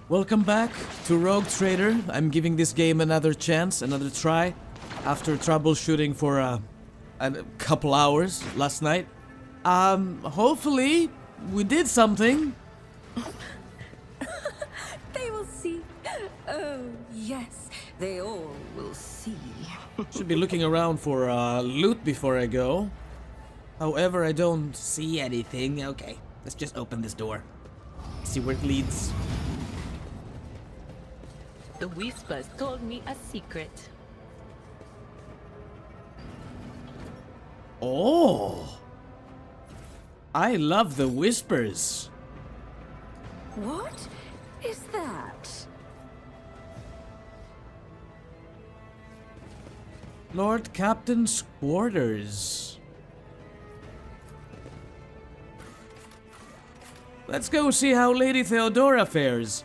Welcome back to Rogue Trader. I'm giving this game another chance, another try, after troubleshooting for a couple hours last night. Hopefully we did something. They will see. Oh, yes, they all will see. Should be looking around for loot before I go. However, I don't see anything. Okay, let's just open this door. See where it leads. The Whispers told me a secret. Oh! I love the Whispers. What is that? Lord Captain's quarters. Let's go see how Lady Theodora fares.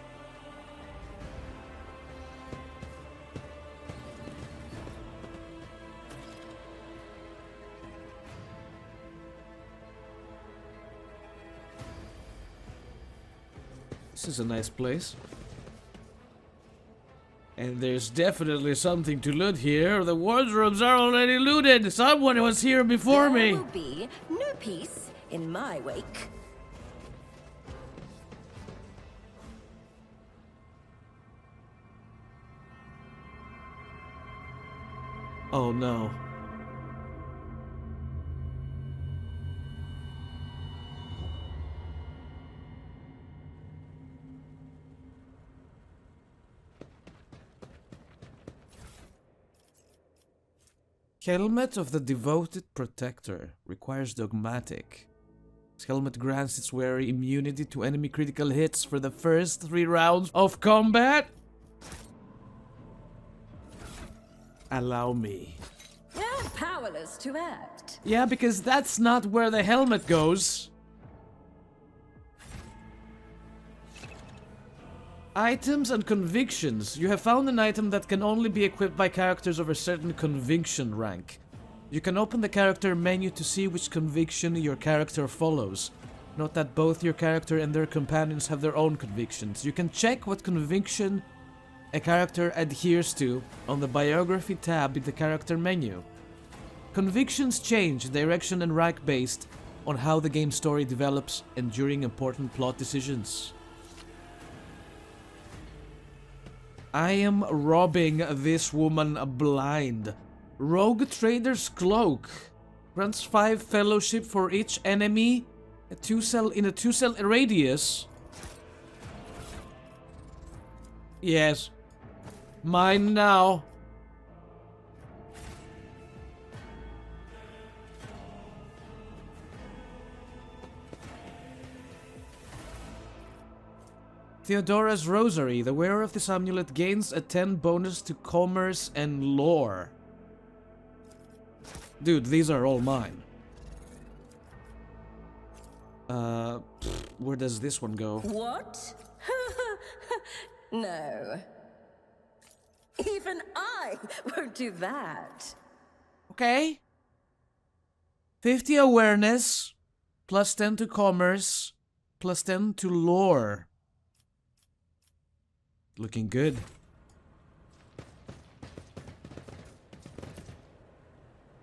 This is a nice place. And there's definitely something to loot here. The wardrobes are already looted. Someone was here before me. There will be no peace in my wake. Oh no. Helmet of the Devoted Protector requires dogmatic. This helmet grants its wearer immunity to enemy critical hits for the first 3 rounds of combat. Allow me. They're powerless to act. Yeah, because that's not where the helmet goes. Items and convictions. You have found an item that can only be equipped by characters of a certain conviction rank. You can open the character menu to see which conviction your character follows. Note that both your character and their companions have their own convictions. You can check what conviction a character adheres to on the biography tab in the character menu. Convictions change direction and rank based on how the game story develops and during important plot decisions. I am robbing this woman blind. Rogue Trader's Cloak grants 5 fellowship for each enemy in a 2-cell radius. Yes. Mine now. Theodora's Rosary. The wearer of this amulet gains a 10 bonus to commerce and lore. Dude, these are all mine. Where does this one go? What? No. Even I won't do that. Okay. 50 awareness, plus 10 to commerce, plus 10 to lore. Looking good.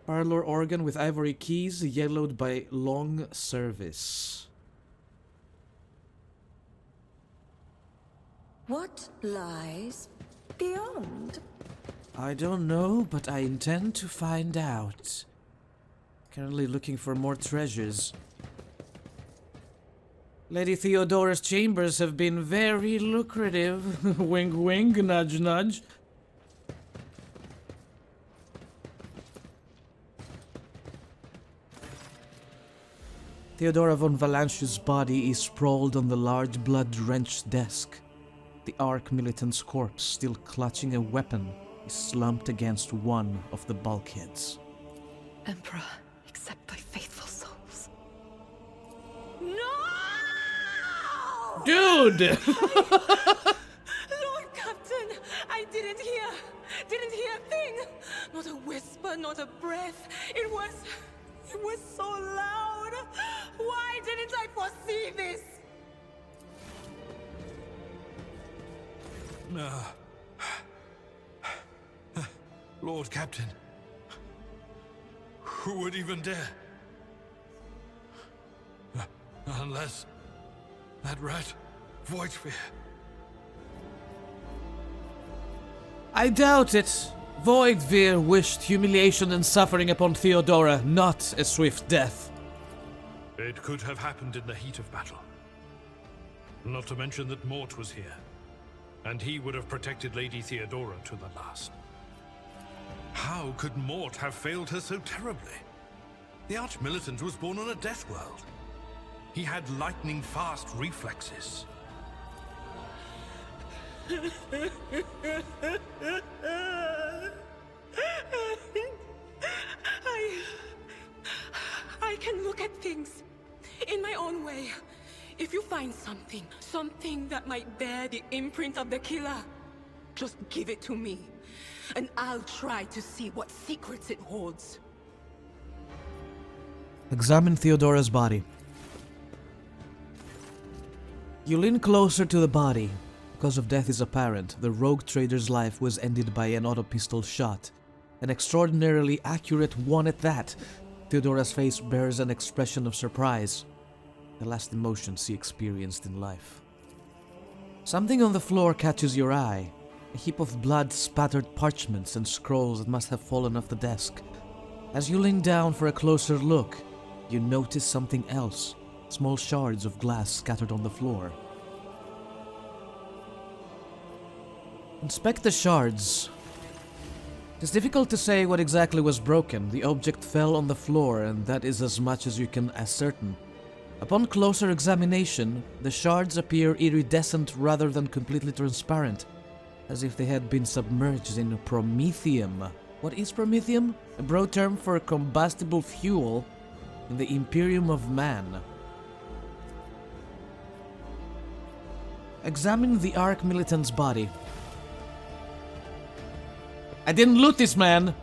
Parlor organ with ivory keys, yellowed by long service. What lies beyond? I don't know, but I intend to find out. Currently looking for more treasures. Lady Theodora's chambers have been very lucrative. Wink wink, nudge nudge. Theodora von Valancius's body is sprawled on the large blood-drenched desk. The Ark militant's corpse, still clutching a weapon, is slumped against one of the bulkheads. Emperor, accept thy faithful souls. No! Dude! Lord Captain, I didn't hear a thing. Not a whisper, not a breath. It was so loud. Why didn't I foresee this? Lord Captain, who would even dare? Unless that rat, Voidsphere. I doubt it. Voidveer wished humiliation and suffering upon Theodora, not a swift death. It could have happened in the heat of battle. Not to mention that Mort was here, and he would have protected Lady Theodora to the last. How could Mort have failed her so terribly? The Arch-Militant was born on a death world. He had lightning-fast reflexes. I can look at things in my own way. If you find something that might bear the imprint of the killer, just give it to me, and I'll try to see what secrets it holds. Examine Theodora's body. You lean closer to the body. The cause of death is apparent. The rogue trader's life was ended by an auto-pistol shot. An extraordinarily accurate one at that. Theodora's face bears an expression of surprise. The last emotion she experienced in life. Something on the floor catches your eye. A heap of blood-spattered parchments and scrolls that must have fallen off the desk. As you lean down for a closer look, you notice something else. Small shards of glass scattered on the floor. Inspect the shards. It is difficult to say what exactly was broken. The object fell on the floor, and that is as much as you can ascertain. Upon closer examination, the shards appear iridescent rather than completely transparent, as if they had been submerged in promethium. What is promethium? A broad term for combustible fuel in the Imperium of Man. Examine the Arch-Militant's body. I didn't loot this man!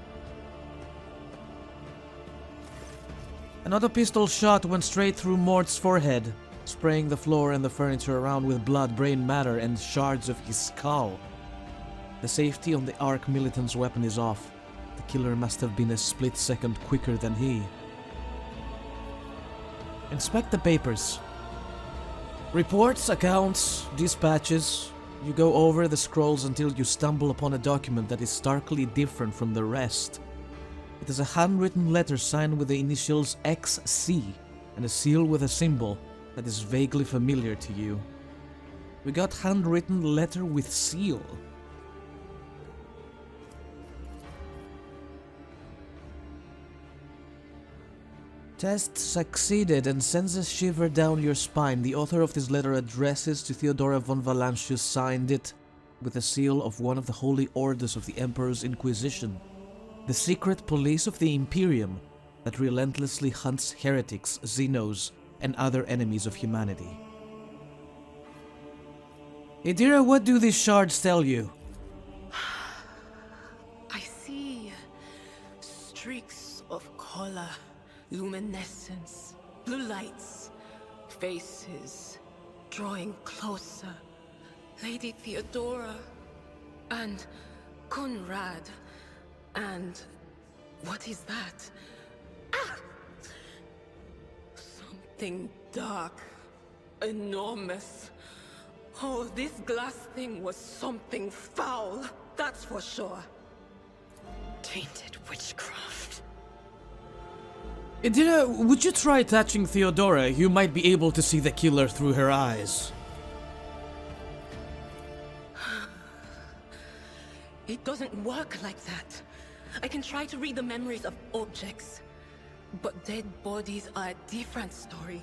An auto-pistol shot went straight through Mort's forehead, spraying the floor and the furniture around with blood, brain matter, and shards of his skull. The safety on the Arch-Militant's weapon is off. The killer must have been a split second quicker than he. Inspect the papers. Reports, accounts, dispatches. You go over the scrolls until you stumble upon a document that is starkly different from the rest. It is a handwritten letter signed with the initials XC and a seal with a symbol that is vaguely familiar to you. We got handwritten letter with seal. Test succeeded and sends a shiver down your spine. The author of this letter addresses to Theodora von Valancius signed it with the seal of one of the holy orders of the Emperor's Inquisition, the secret police of the Imperium that relentlessly hunts heretics, Xenos, and other enemies of humanity. Idira, what do these shards tell you? I see streaks of color. Luminescence, blue lights, faces, drawing closer. Lady Theodora, and Conrad, and what is that? Ah! Something dark, enormous. Oh, this glass thing was something foul, that's for sure. Tainted witchcraft. Idira, would you try touching Theodora? You might be able to see the killer through her eyes. It doesn't work like that. I can try to read the memories of objects, but dead bodies are a different story.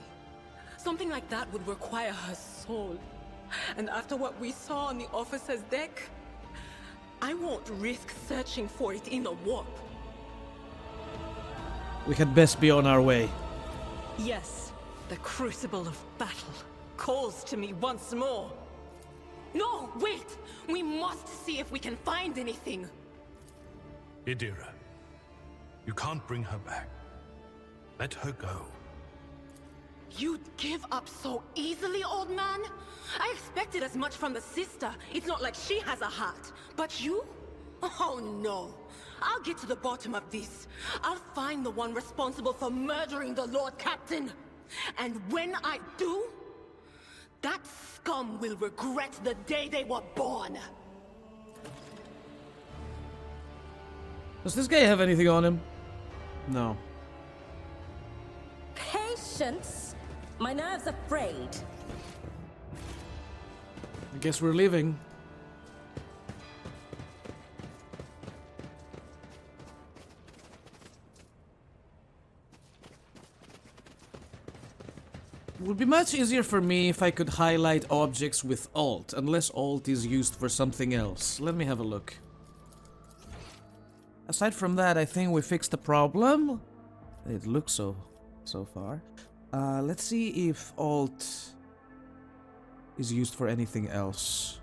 Something like that would require her soul. And after what we saw on the officer's deck, I won't risk searching for it in a warp. We had best be on our way. Yes, the crucible of battle calls to me once more. No, wait! We must see if we can find anything. Idira, you can't bring her back. Let her go. You'd give up so easily, old man? I expected as much from the sister. It's not like she has a heart. But you? Oh no. I'll get to the bottom of this. I'll find the one responsible for murdering the Lord Captain. And when I do, that scum will regret the day they were born. Does this guy have anything on him? No. Patience? My nerves are frayed. I guess we're leaving. It would be much easier for me if I could highlight objects with Alt, unless Alt is used for something else. Let me have a look. Aside from that, I think we fixed the problem. It looks so far. Let's see if Alt is used for anything else.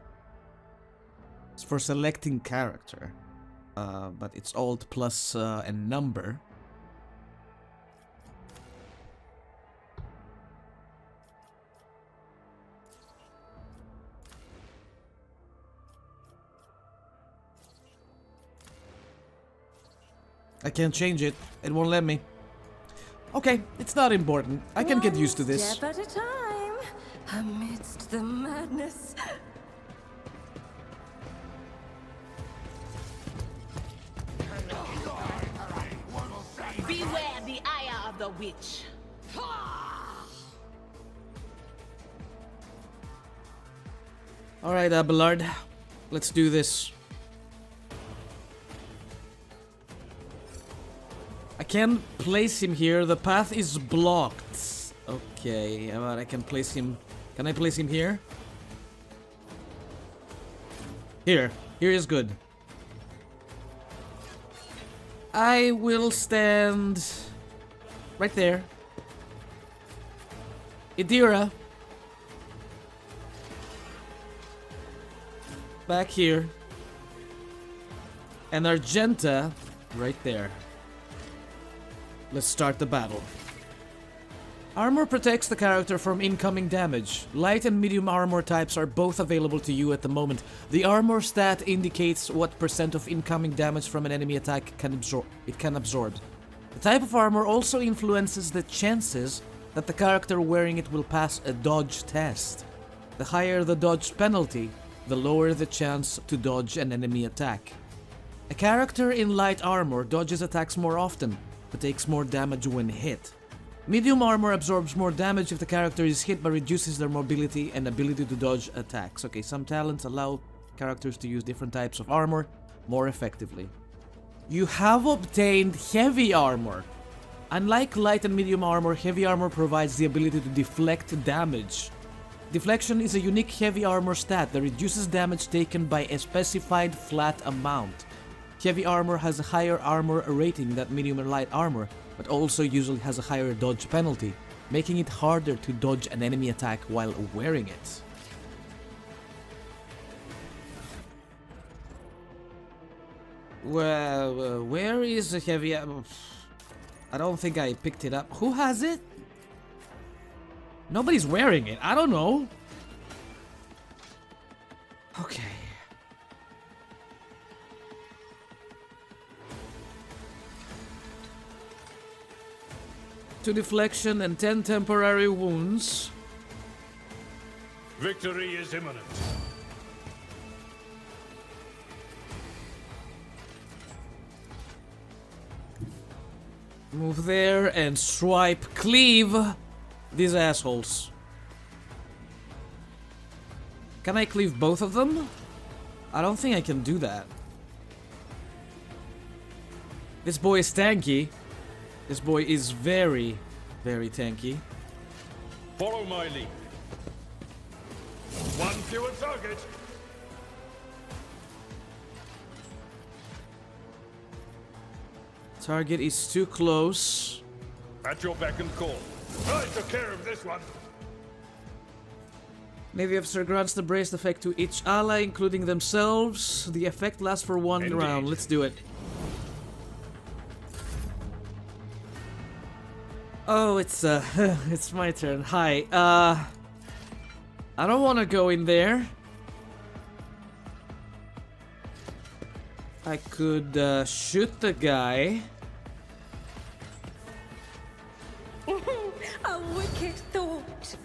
It's for selecting character, but it's Alt plus a number. I can't change it. It won't let me. Okay, it's not important. I can get used to this. One step at a time, amidst the madness. Beware the ire of the witch. Alright, Abelard. Let's do this. I can't place him here. The path is blocked. Okay, but I can place him. Can I place him here? Here. Here is good. I will stand right there. Idira. Back here. And Argenta right there. Let's start the battle. Armor protects the character from incoming damage. Light and medium armor types are both available to you at the moment. The armor stat indicates what % of incoming damage from an enemy attack it can absorb. The type of armor also influences the chances that the character wearing it will pass a dodge test. The higher the dodge penalty, the lower the chance to dodge an enemy attack. A character in light armor dodges attacks more often, but takes more damage when hit. Medium armor absorbs more damage if the character is hit but reduces their mobility and ability to dodge attacks. Okay, some talents allow characters to use different types of armor more effectively. You have obtained heavy armor. Unlike light and medium armor, heavy armor provides the ability to deflect damage. Deflection is a unique heavy armor stat that reduces damage taken by a specified flat amount. Heavy armor has a higher armor rating than medium and light armor, but also usually has a higher dodge penalty, making it harder to dodge an enemy attack while wearing it. Well, where is the heavy armor? I don't think I picked it up. Who has it? Nobody's wearing it. I don't know. Okay. Two deflection and 10 temporary wounds. Victory is imminent. Move there and swipe cleave these assholes. Can I cleave both of them? I don't think I can do that. This boy is tanky. This boy is very, very tanky. Follow my lead. One fewer target. Target is too close. At your beck and call. I took care of this one. Navy officer grants the braced effect to each ally, including themselves. The effect lasts for one Indeed. round. Let's do it. Oh, it's it's my turn. Hi. I don't want to go in there. I could shoot the guy. A wicked thought.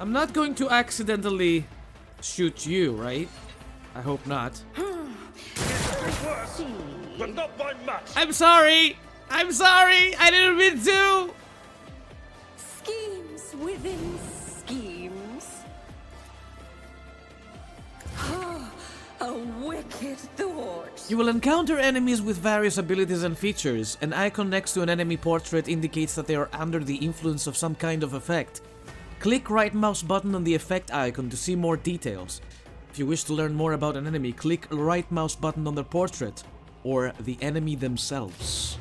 I'm not going to accidentally shoot you, right? I hope not. But not by much. I'm sorry! I'm sorry! I didn't mean to! Schemes within schemes. A wicked thought. You will encounter enemies with various abilities and features. An icon next to an enemy portrait indicates that they are under the influence of some kind of effect. Click right mouse button on the effect icon to see more details. If you wish to learn more about an enemy, click right mouse button on their portrait or the enemy themselves.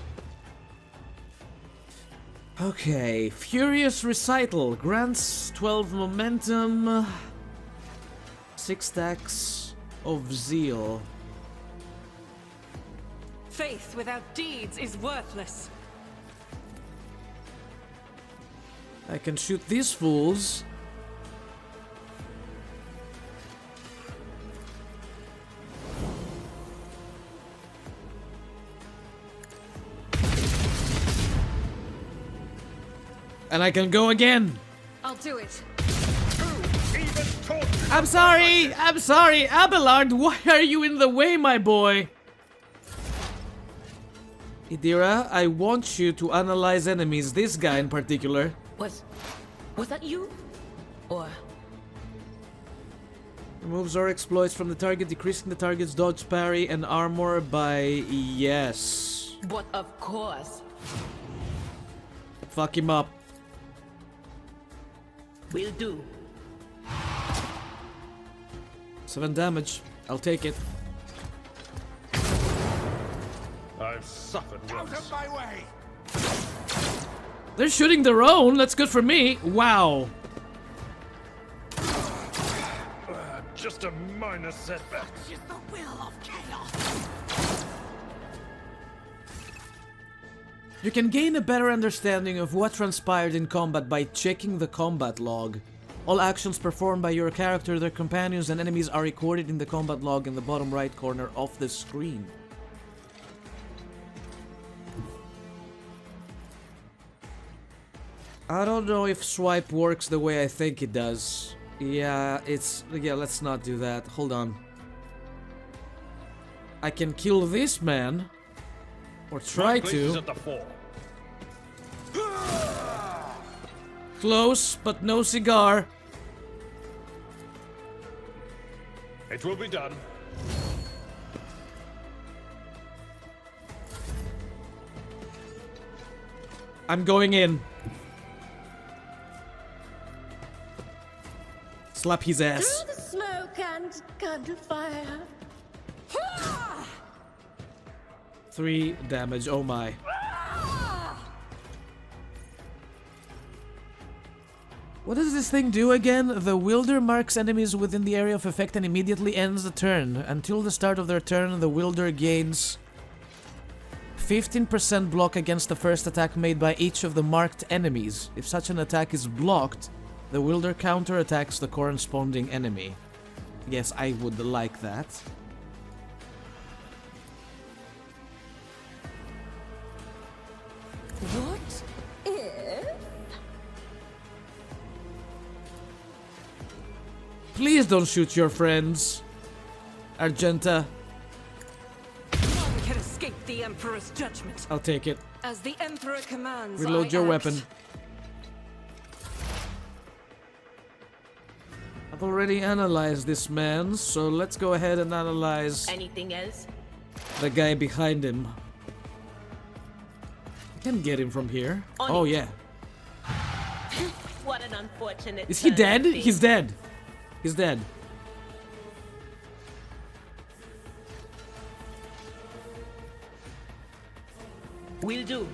Okay, Furious Recital grants 12 momentum, 6 stacks of zeal. Faith without deeds is worthless. I can shoot these fools. And I can go again. I'll do it. I'm sorry! I'm sorry! Abelard, why are you in the way, my boy? Idira, I want you to analyze enemies, this guy in particular. Was that you? Or Removes or exploits from the target, decreasing the target's dodge, parry, and armor by yes. but of course. Fuck him up. Will do. 7 damage. I'll take it. I've suffered once. Out of my way! They're shooting their own. That's good for me. Wow. Just a minor setback. It's the will of chaos. You can gain a better understanding of what transpired in combat by checking the combat log. All actions performed by your character, their companions, and enemies are recorded in the combat log in the bottom right corner of the screen. I don't know if swipe works the way I think it does. Yeah, let's not do that. Hold on. I can kill this man. Or try to. At the fore. Close, but no cigar. It will be done. I'm going in. Slap his ass. Through the smoke and gunfire. 3 damage, oh my. What does this thing do again? The wielder marks enemies within the area of effect and immediately ends the turn. Until the start of their turn, the wielder gains 15% block against the first attack made by each of the marked enemies. If such an attack is blocked, the wielder counterattacks the corresponding enemy. Yes, I would like that. What if? Please don't shoot your friends, Argenta. None can escape the Emperor's judgment. I'll take it. As the Emperor commands, Reload I your act. weapon. I've already analyzed this man, so let's go ahead and analyze Anything else? the guy behind him. I can get him from here. Oh yeah. What an unfortunate. Is he turn dead? of fate. He's dead. He's dead. Will do.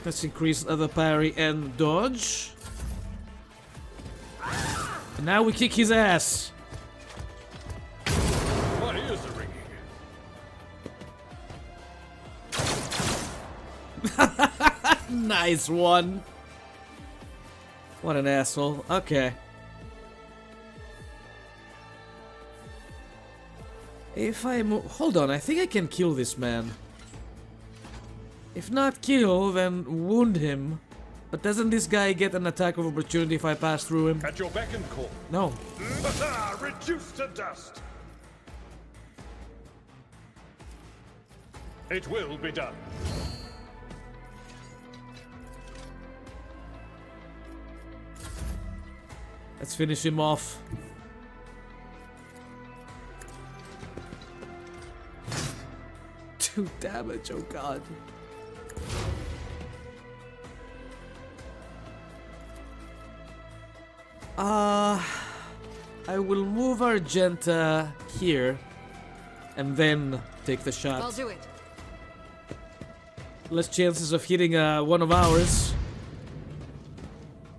Let's increase the parry and dodge. And now we kick his ass. My ears are ringing. Nice one. What an asshole. Okay. If I move... Hold on, I think I can kill this man. If not kill, then wound him. But doesn't this guy get an attack of opportunity if I pass through him? At your beck and call. No. Reduced to dust. It will be done. Let's finish him off. Two damage, oh god. I will move Argenta here and then take the shot. I'll do it. Less chances of hitting one of ours.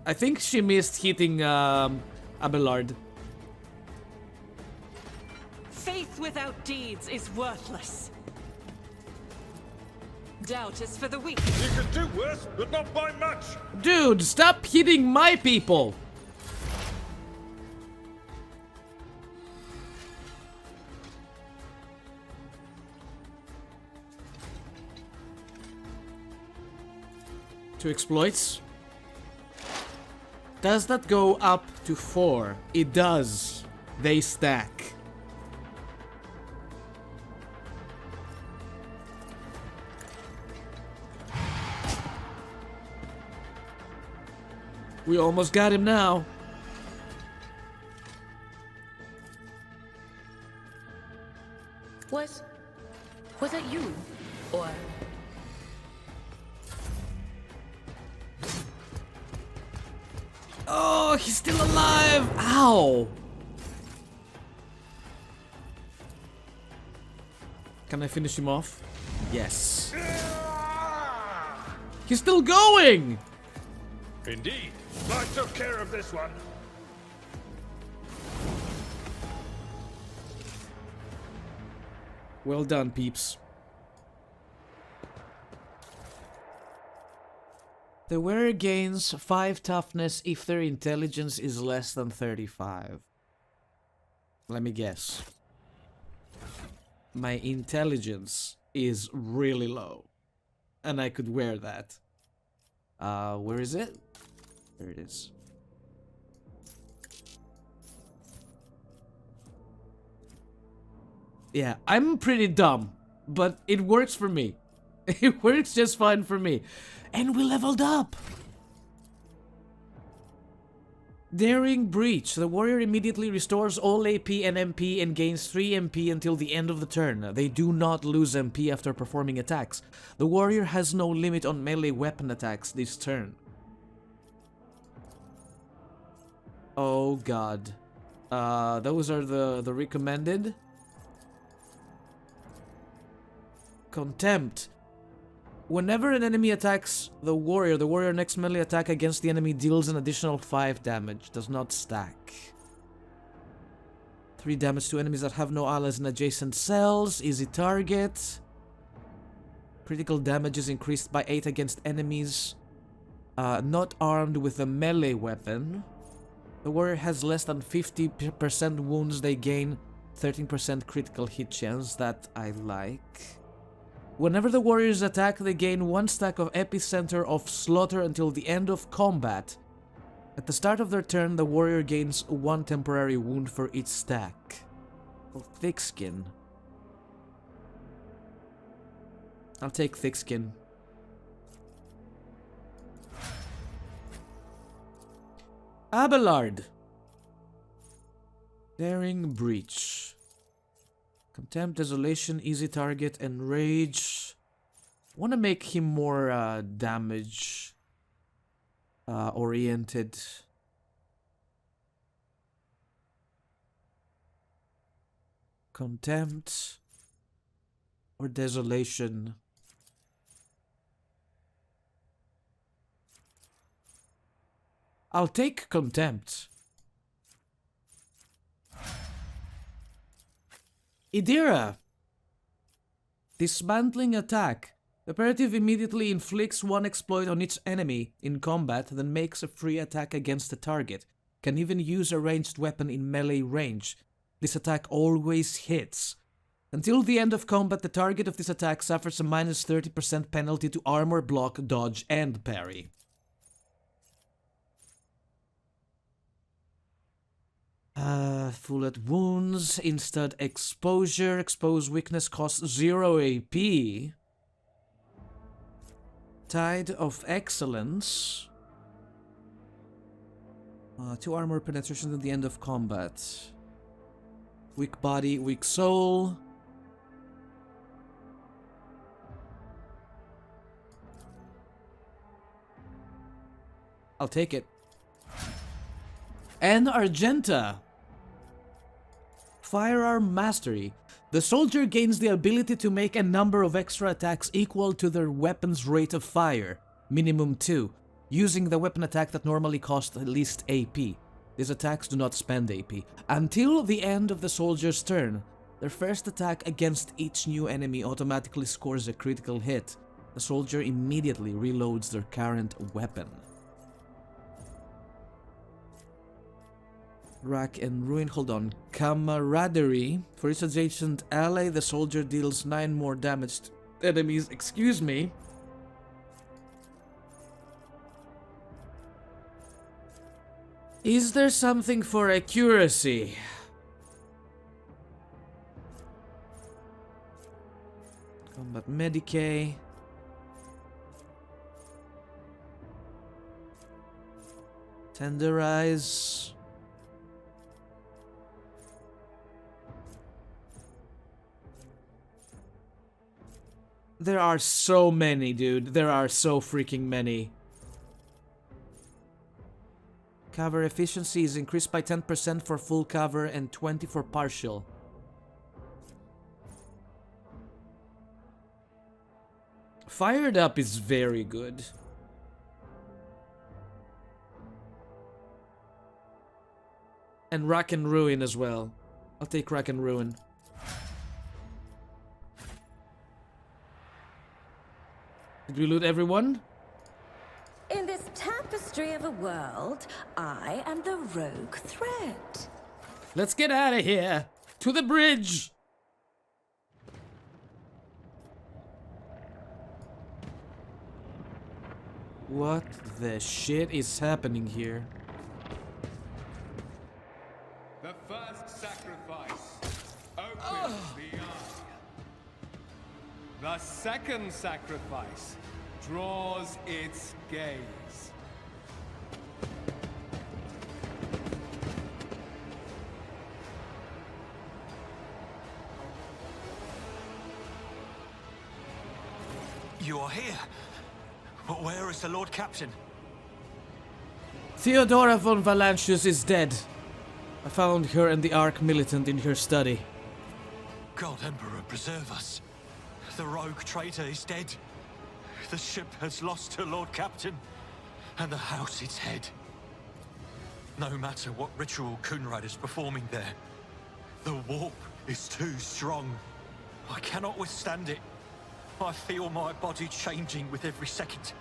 I think she missed hitting Abelard. Faith without deeds is worthless. Doubt is for the weak. You could do worse, but not by much. Dude, stop hitting my people! Two exploits. Does that go up to 4? It does. They stack. We almost got him now. Was that you? Or... Oh, he's still alive! Ow! Can I finish him off? Yes. He's still going! Indeed. I took care of this one. Well done, peeps. The wearer gains 5 toughness if their intelligence is less than 35. Let me guess. My intelligence is really low. And I could wear that. Where is it? There it is. Yeah, I'm pretty dumb, but it works for me. It works just fine for me. And we leveled up! Daring Breach. The warrior immediately restores all AP and MP and gains 3 MP until the end of the turn. They do not lose MP after performing attacks. The warrior has no limit on melee weapon attacks this turn. Oh god. Those are the recommended. Contempt. Whenever an enemy attacks the warrior next melee attack against the enemy deals an additional 5 damage. Does not stack. 3 damage to enemies that have no allies in adjacent cells. Easy target. Critical damage is increased by 8 against enemies not armed with a melee weapon. The warrior has less than 50% wounds. They gain 13% critical hit chance. That I like. Whenever the warriors attack, they gain 1 stack of Epicenter of Slaughter until the end of combat. At the start of their turn, the warrior gains 1 temporary wound for each stack. Oh, thick skin. I'll take thick skin. Abelard. Daring Breach. Contempt, Desolation, Easy Target, and Rage. Want to make him more damage oriented. Contempt or Desolation. I'll take Contempt. Idira. Dismantling attack. Operative immediately inflicts one exploit on each enemy in combat, then makes a free attack against the target. Can even use a ranged weapon in melee range. This attack always hits. Until the end of combat, the target of this attack suffers a minus 30% penalty to armor, block, dodge, and parry. Full at wounds, instant exposure, exposed weakness costs 0 AP. Tide of Excellence. 2 armor penetration at the end of combat. Weak body, weak soul. I'll take it. And Argenta. Firearm Mastery. The soldier gains the ability to make a number of extra attacks equal to their weapon's rate of fire, minimum 2, using the weapon attack that normally costs at least AP. These attacks do not spend AP. Until the end of the soldier's turn, their first attack against each new enemy automatically scores a critical hit. The soldier immediately reloads their current weapon. Rack and Ruin, hold on. Camaraderie. For each adjacent ally, the soldier deals 9 more damage to enemies. Excuse me. Is there something for accuracy? Combat Medicae. Tenderize. There are so many, dude. There are so freaking many. Cover efficiency is increased by 10% for full cover and 20 for partial. Fired Up is very good. And Rack and Ruin as well. I'll take Rack and Ruin. Did we loot everyone? In this tapestry of a world, I am the rogue thread. Let's get out of here! To the bridge! What the shit is happening here? The first sacrifice opens the eye. The second sacrifice draws its gaze. You are here. But where is the Lord Captain? Theodora von Valancius is dead. I found her and the Ark militant in her study. God Emperor, preserve us. The rogue traitor is dead. The ship has lost her Lord Captain, and the house its head. No matter what ritual Kunrad is performing there, the warp is too strong. I cannot withstand it. I feel my body changing with every second.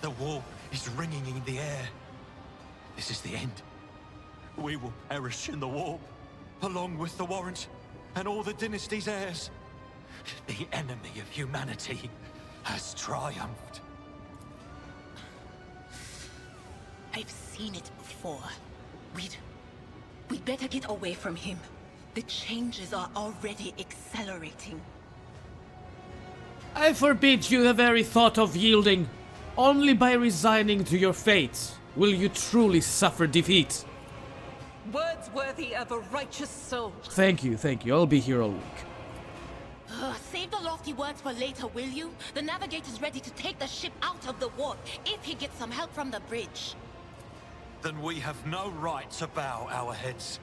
The warp is ringing in the air. This is the end. We will perish in the warp, along with the Warrant and all the dynasty's heirs. The enemy of humanity has triumphed. I've seen it before. We'd better get away from him. The changes are already accelerating. I forbid you the very thought of yielding. Only by resigning to your fate will you truly suffer defeat. Words worthy of a righteous soul. Thank you, I'll be here all week. Save the lofty words for later, will you? The navigator's ready to take the ship out of the warp if he gets some help from the bridge. Then we have no right to bow our heads.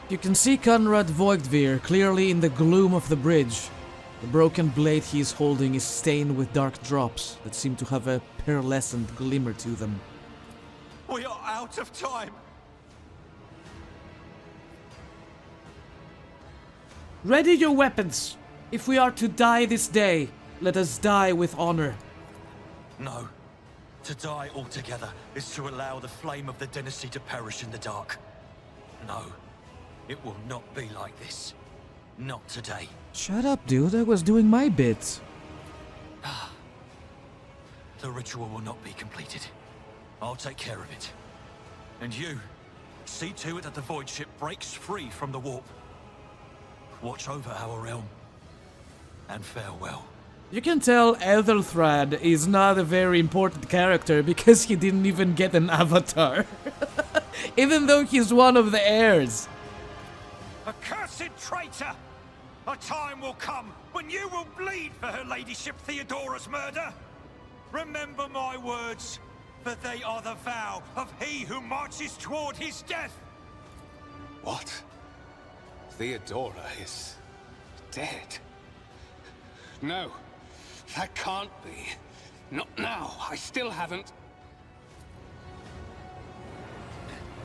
You can see Conrad Voigtveer clearly in the gloom of the bridge. The broken blade he is holding is stained with dark drops that seem to have a pearlescent glimmer to them. We are out of time. Ready your weapons. If we are to die this day, let us die with honor. No. To die altogether is to allow the flame of the dynasty to perish in the dark. No. It will not be like this. Not today. Shut up, dude. I was doing my bit. The ritual will not be completed. I'll take care of it. And you, see to it that the void ship breaks free from the warp. Watch over our realm. And farewell. You can tell Ethelthred is not a very important character because he didn't even get an avatar. Even though he's one of the heirs. Accursed traitor! A time will come when you will bleed for her ladyship Theodora's murder. Remember my words, for they are the vow of he who marches toward his death. What? Theodora is dead? No, that can't be. Not now. I still haven't.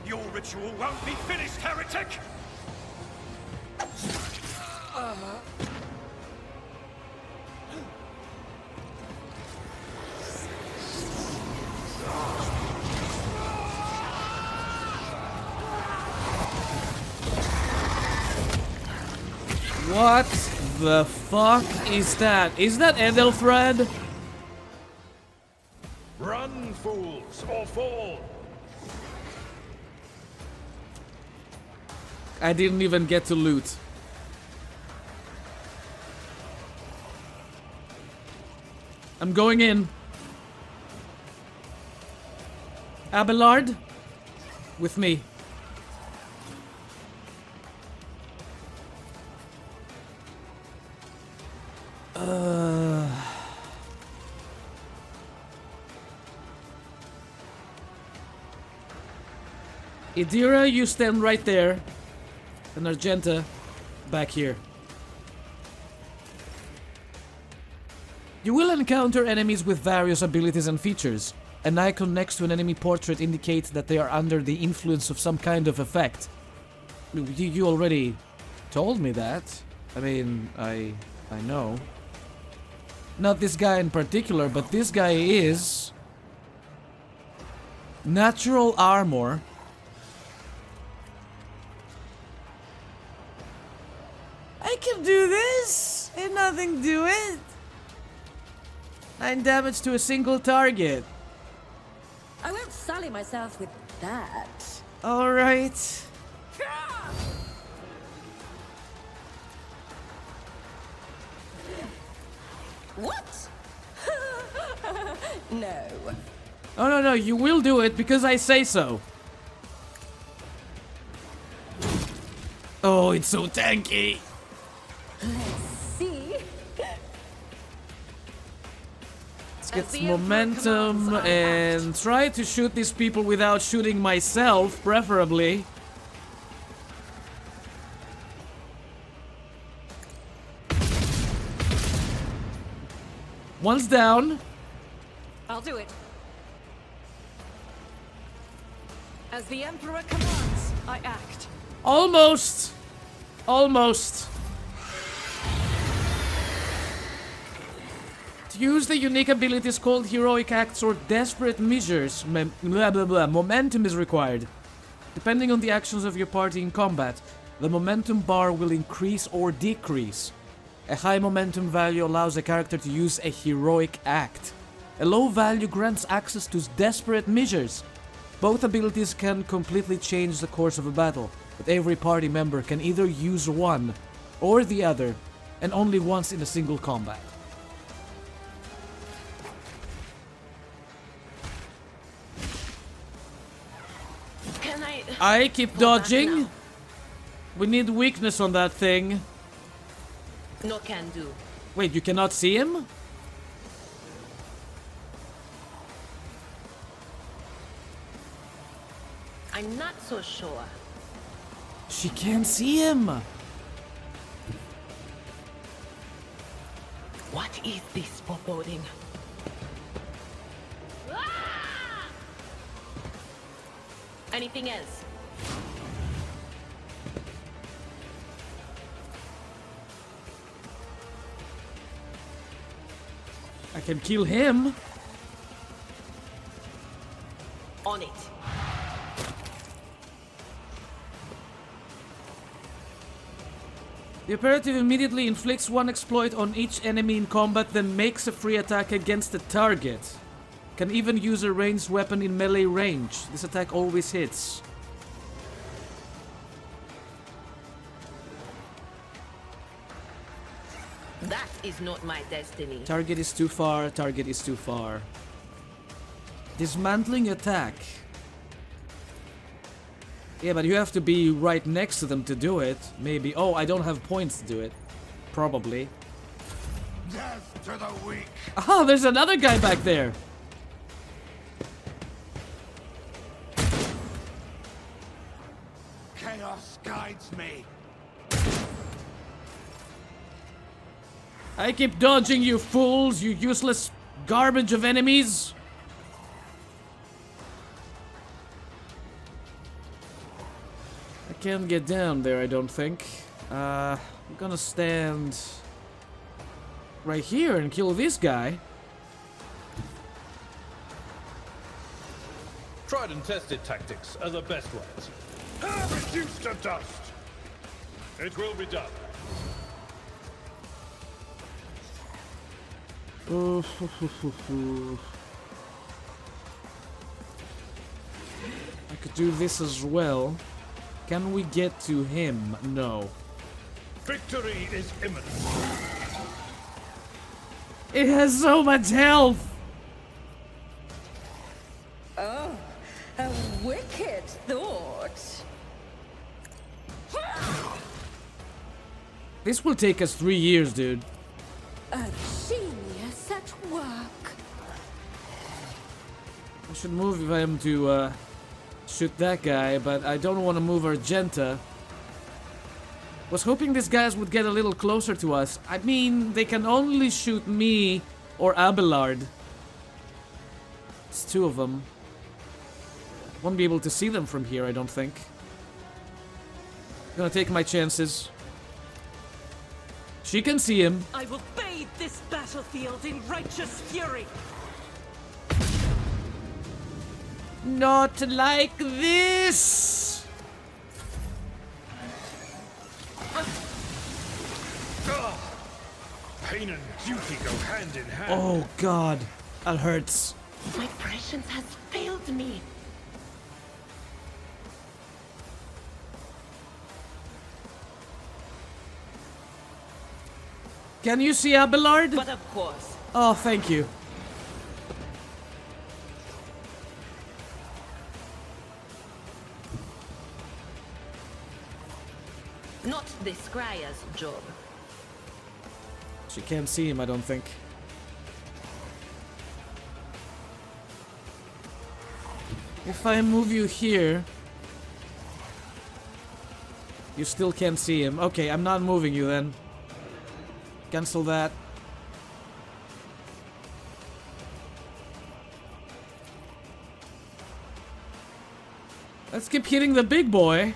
Your ritual won't be finished, heretic! What the fuck is that? Is that Ethelthred? Run, fools, or fall! I didn't even get to loot. I'm going in. Abelard? With me. Idira, you stand right there. And Argenta, back here. You will encounter enemies with various abilities and features. An icon next to an enemy portrait indicates that they are under the influence of some kind of effect. You already told me that. I mean, I know. Not this guy in particular, but this guy is... Natural armor. I can do this! Ain't nothing to it! 9 damage to a single target. I won't sully myself with that. Alright. What? No. Oh no, you will do it because I say so. Oh, it's so tanky. See? Let's get some momentum and try to shoot these people without shooting myself, preferably. One's down. I'll do it. As the Emperor commands, I act. Almost. Almost. To use the unique abilities called heroic acts or desperate measures, momentum is required. Depending on the actions of your party in combat, the momentum bar will increase or decrease. A high momentum value allows a character to use a heroic act. A low value grants access to desperate measures. Both abilities can completely change the course of a battle, but every party member can either use one or the other, and only once in a single combat. Can I keep dodging. We need weakness on that thing. No can do. Wait, you cannot see him? I'm not so sure. She can't see him. What is this foreboding? Anything else? I can kill him. On it. The operative immediately inflicts one exploit on each enemy in combat, then makes a free attack against the target. Can even use a ranged weapon in melee range. This attack always hits. That is not my destiny. Target is too far, target is too far. Dismantling attack. Yeah, but you have to be right next to them to do it. Maybe. Oh, I don't have points to do it. Probably. Death to the weak. Ah, there's another guy back there. Chaos guides me. I keep dodging, you fools, you useless garbage of enemies. I can't get down there, I don't think. I'm gonna stand right here and kill this guy. Tried and tested tactics are the best ones. Reduced to dust. It will be done. I could do this as well. Can we get to him? No. Victory is imminent. It has so much health! Oh, a wicked thought. This will take us 3 years, dude. A genius at work. I should move him to shoot that guy, but I don't want to move Argenta. Was hoping these guys would get a little closer to us. I mean, they can only shoot me or Abelard. It's two of them. Won't be able to see them from here, I don't think. Gonna take my chances. She can see him. I will bathe this battlefield in righteous fury. Not like this! Pain and duty go hand in hand. Oh god, that hurts. My prescience has failed me. Can you see Abelard? But of course. Oh, thank you. Not this Scryer's job. She can't see him, I don't think. If I move you here... You still can't see him. Okay, I'm not moving you then. Cancel that. Let's keep hitting the big boy.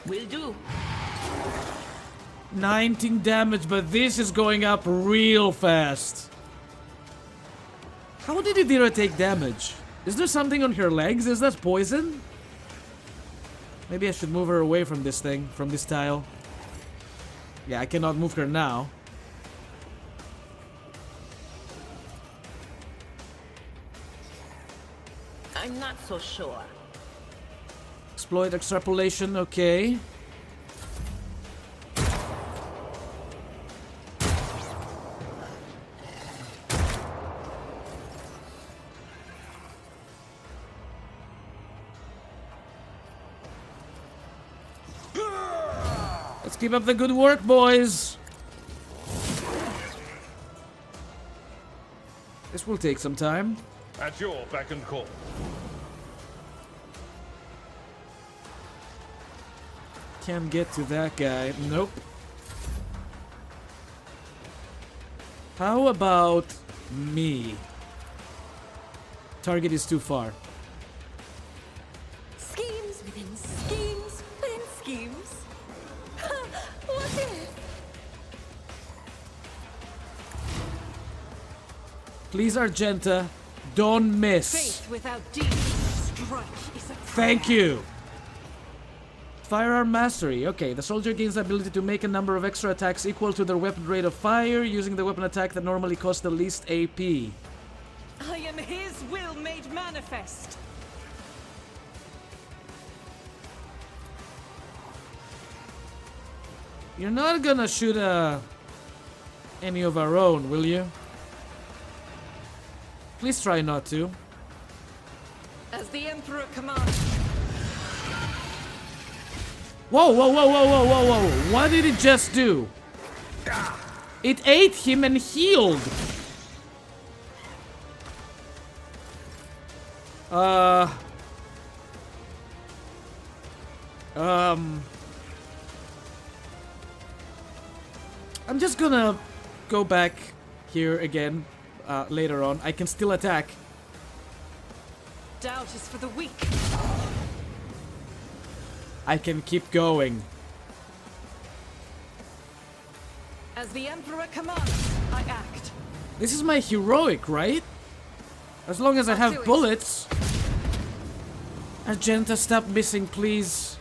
Will do. 19 damage, but this is going up real fast. How did Idira take damage? Is there something on her legs? Is that poison? Maybe I should move her away from this thing, from this tile. Yeah, I cannot move her now. I'm not so sure. Exploit extrapolation, okay. Let's keep up the good work, boys. This will take some time. At your beck and call. Can't get to that guy. Nope. How about me? Target is too far. Schemes within schemes within schemes. What if? Please, Argenta, don't miss. Faith without deed, strike is a Thank you. Firearm mastery. Okay, the soldier gains the ability to make a number of extra attacks equal to their weapon rate of fire using the weapon attack that normally costs the least AP. I am his will made manifest. You're not gonna shoot any of our own, will you? Please try not to. As the Emperor commands. Whoa, whoa, whoa, whoa, whoa, whoa, whoa. What did it just do? It ate him and healed. I'm just gonna go back here again later on. I can still attack. Doubt is for the weak. I can keep going. As the Emperor commands, I act. This is my heroic, right? As long as I have do it. bullets. Argenta, stop missing, please.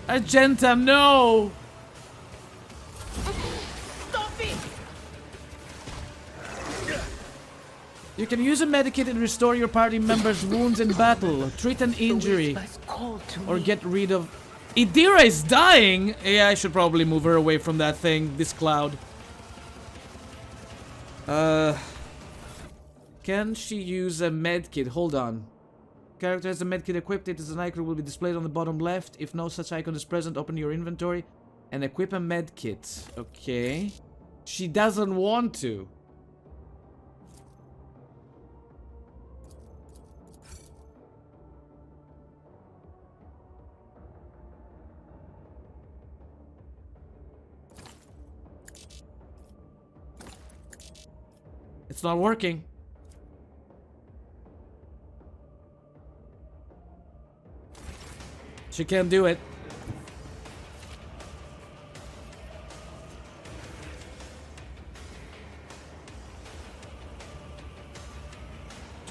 Argenta, no! Stop it! You can use a medikit and restore your party members' wounds in battle, treat an injury, or get rid of... Idira is dying! Yeah, I should probably move her away from that thing, this cloud. Can she use a medkit? Hold on. Character has a medkit equipped. It is an icon will be displayed on the bottom left. If no such icon is present, open your inventory and equip a medkit. Okay. She doesn't want to. It's not working. She can't do it.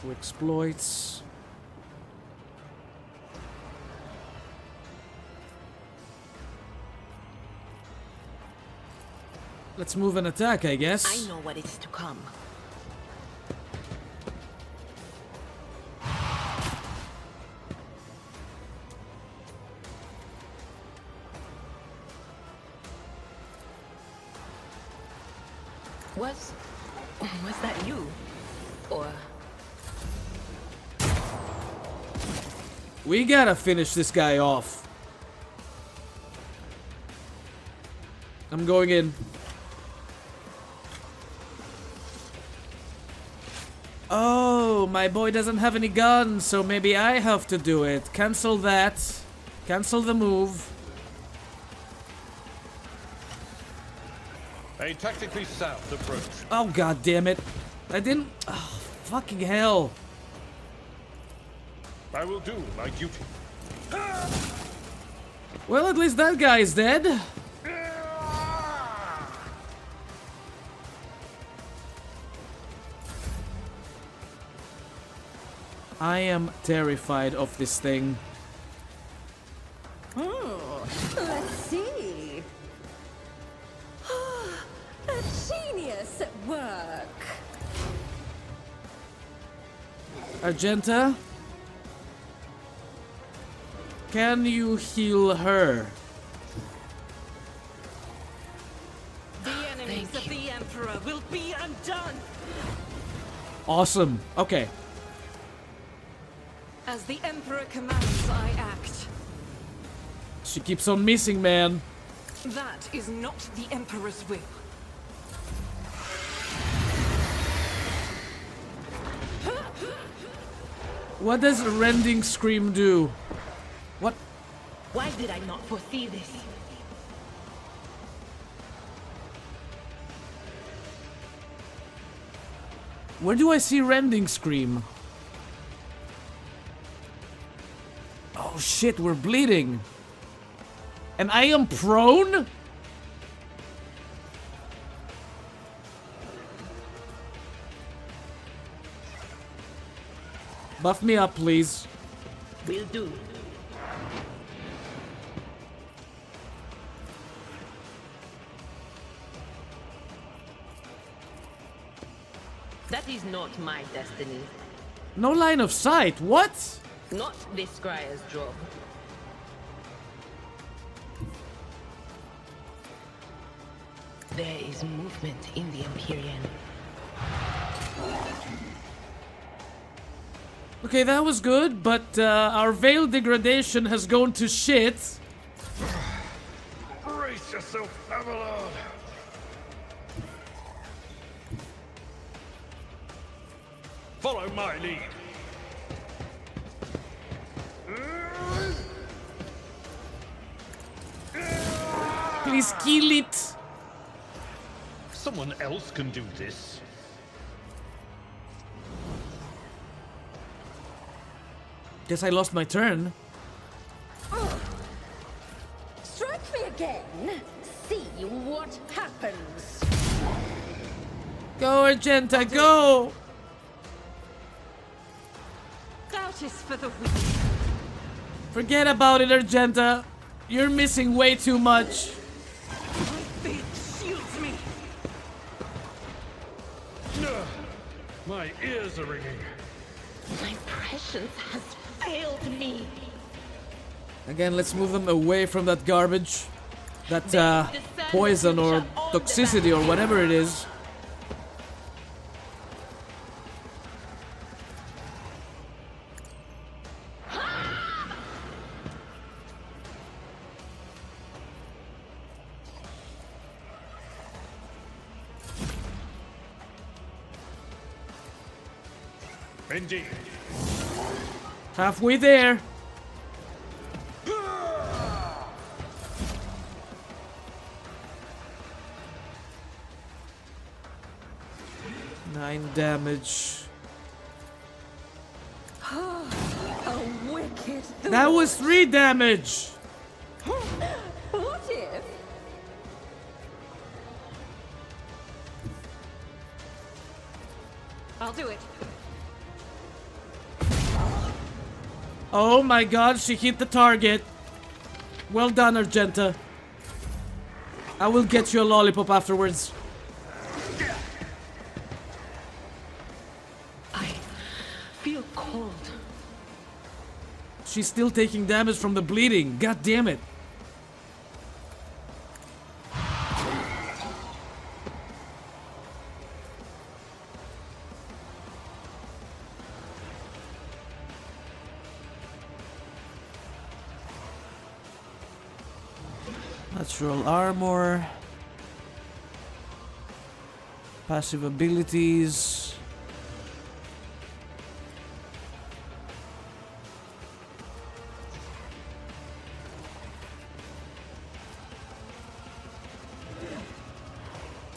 Two exploits. Let's move an attack, I guess. I know what is to come. Was that you? Or... We gotta finish this guy off. I'm going in. Oh, my boy doesn't have any guns, so maybe I have to do it. Cancel that. Cancel the move. A tactically sound approach. Oh, god damn it. I didn't... Oh, fucking hell. I will do my duty. Well, at least that guy is dead. I am terrified of this thing. Let's see. A genius at work. Argenta? Can you heal her? The enemies of the Emperor will be undone. Awesome. Okay. As the Emperor commands, I act. She keeps on missing, man. That is not the Emperor's will. What does a rending scream do? What? Why did I not foresee this? Where do I see rending scream? Oh shit, we're bleeding. And I am prone? Buff me up, please. Will do. That is not my destiny. No line of sight. What? Not this Scryer's job. There is movement in the Empyrean. Okay, that was good, but our veil degradation has gone to shit. Brace yourself, Avalon! Follow my lead. Please kill it. Someone else can do this. Guess I lost my turn. Strike me again. See what happens. Go, Argenta, go! Doubt is for the weak. Forget about it, Argenta. You're missing way too much. My faith shields me. My ears are ringing. My prescience has failed me. Again, let's move them away from that garbage. That poison or toxicity or whatever it is. Indeed. Halfway there. Nine damage. A wicked That was 3 damage. What if? I'll do it. Oh my god, she hit the target. Well done, Argenta. I will get you a lollipop afterwards. I feel cold. She's still taking damage from the bleeding. God damn it. Natural armor. Passive abilities.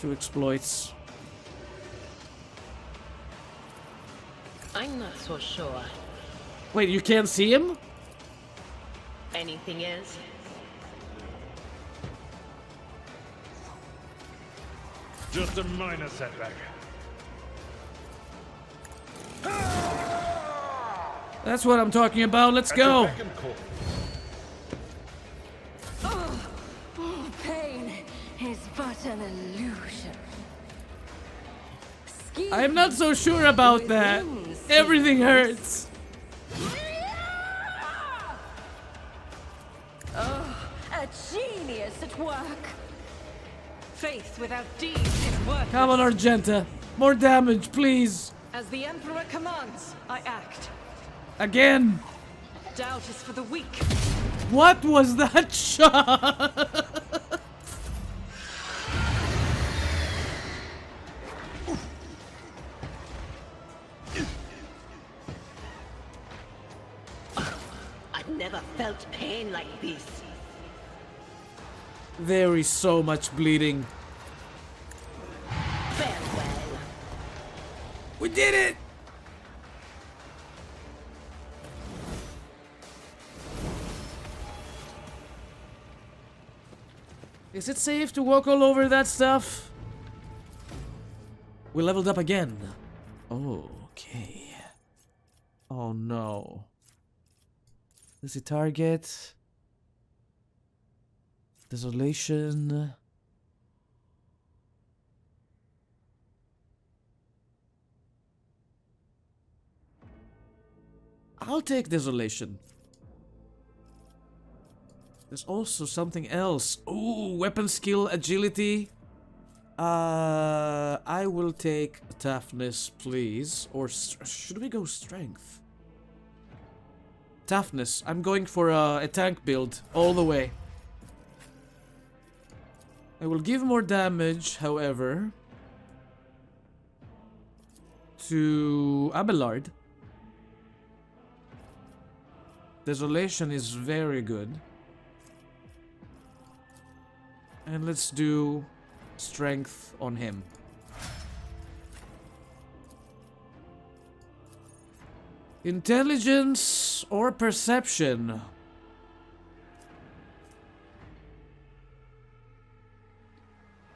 Two exploits. I'm not so sure. Wait, you can't see him? Anything else? Just a minor setback. That's what I'm talking about. Let's go. At your beck and call. Pain is but an illusion. I'm not so sure about that. Everything hurts. Oh, a genius at work. Faith without deeds is worthless. Come on, Argenta. More damage, please. As the Emperor commands, I act. Again. Doubt is for the weak. What was that shot? I've never felt pain like this. There is so much bleeding. Farewell. We did it! Is it safe to walk all over that stuff? We leveled up again. Okay. Oh no. Does he target? Desolation. I'll take Desolation. There's also something else. Ooh, weapon skill, agility. I will take toughness, please. Or should we go strength? Toughness. I'm going for a tank build all the way. I will give more damage, however, to Abelard. Desolation is very good. And let's do strength on him. Intelligence or perception?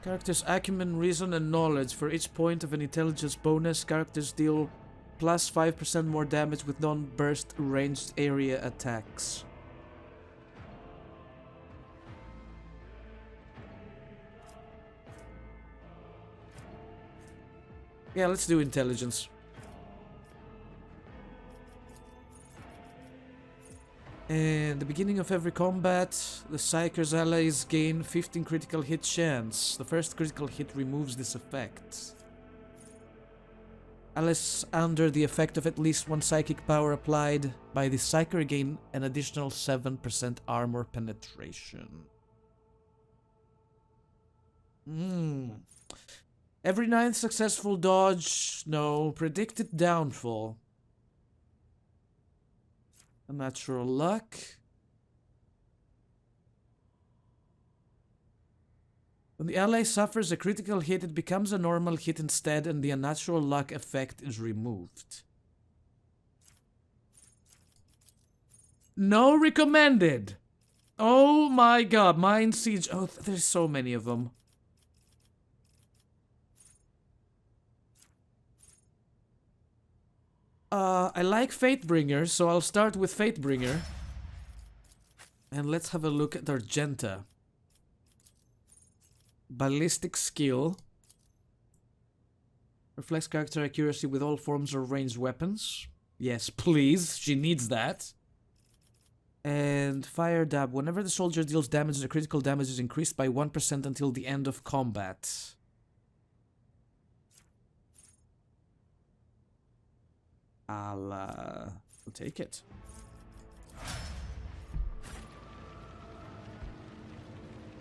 Characters' acumen, reason, and knowledge. For each point of an intelligence bonus, characters deal plus 5% more damage with non-burst ranged area attacks. Yeah, let's do intelligence. And the beginning of every combat, the Psyker's allies gain 15 critical hit chance. The first critical hit removes this effect. Allies under the effect of at least one psychic power applied by the Psyker gain an additional 7% armor penetration. Every 9th successful dodge, no. Predicted downfall. Unnatural luck. When the ally suffers a critical hit, it becomes a normal hit instead, and the unnatural luck effect is removed. No recommended! Oh my god, Mind Siege. Oh, there's so many of them. I like Fatebringer, so I'll start with Fatebringer. And let's have a look at Argenta. Ballistic skill. Reflects character accuracy with all forms of ranged weapons. Yes, please. She needs that. And Fire Dab. Whenever the soldier deals damage, the critical damage is increased by 1% until the end of combat. I'll take it.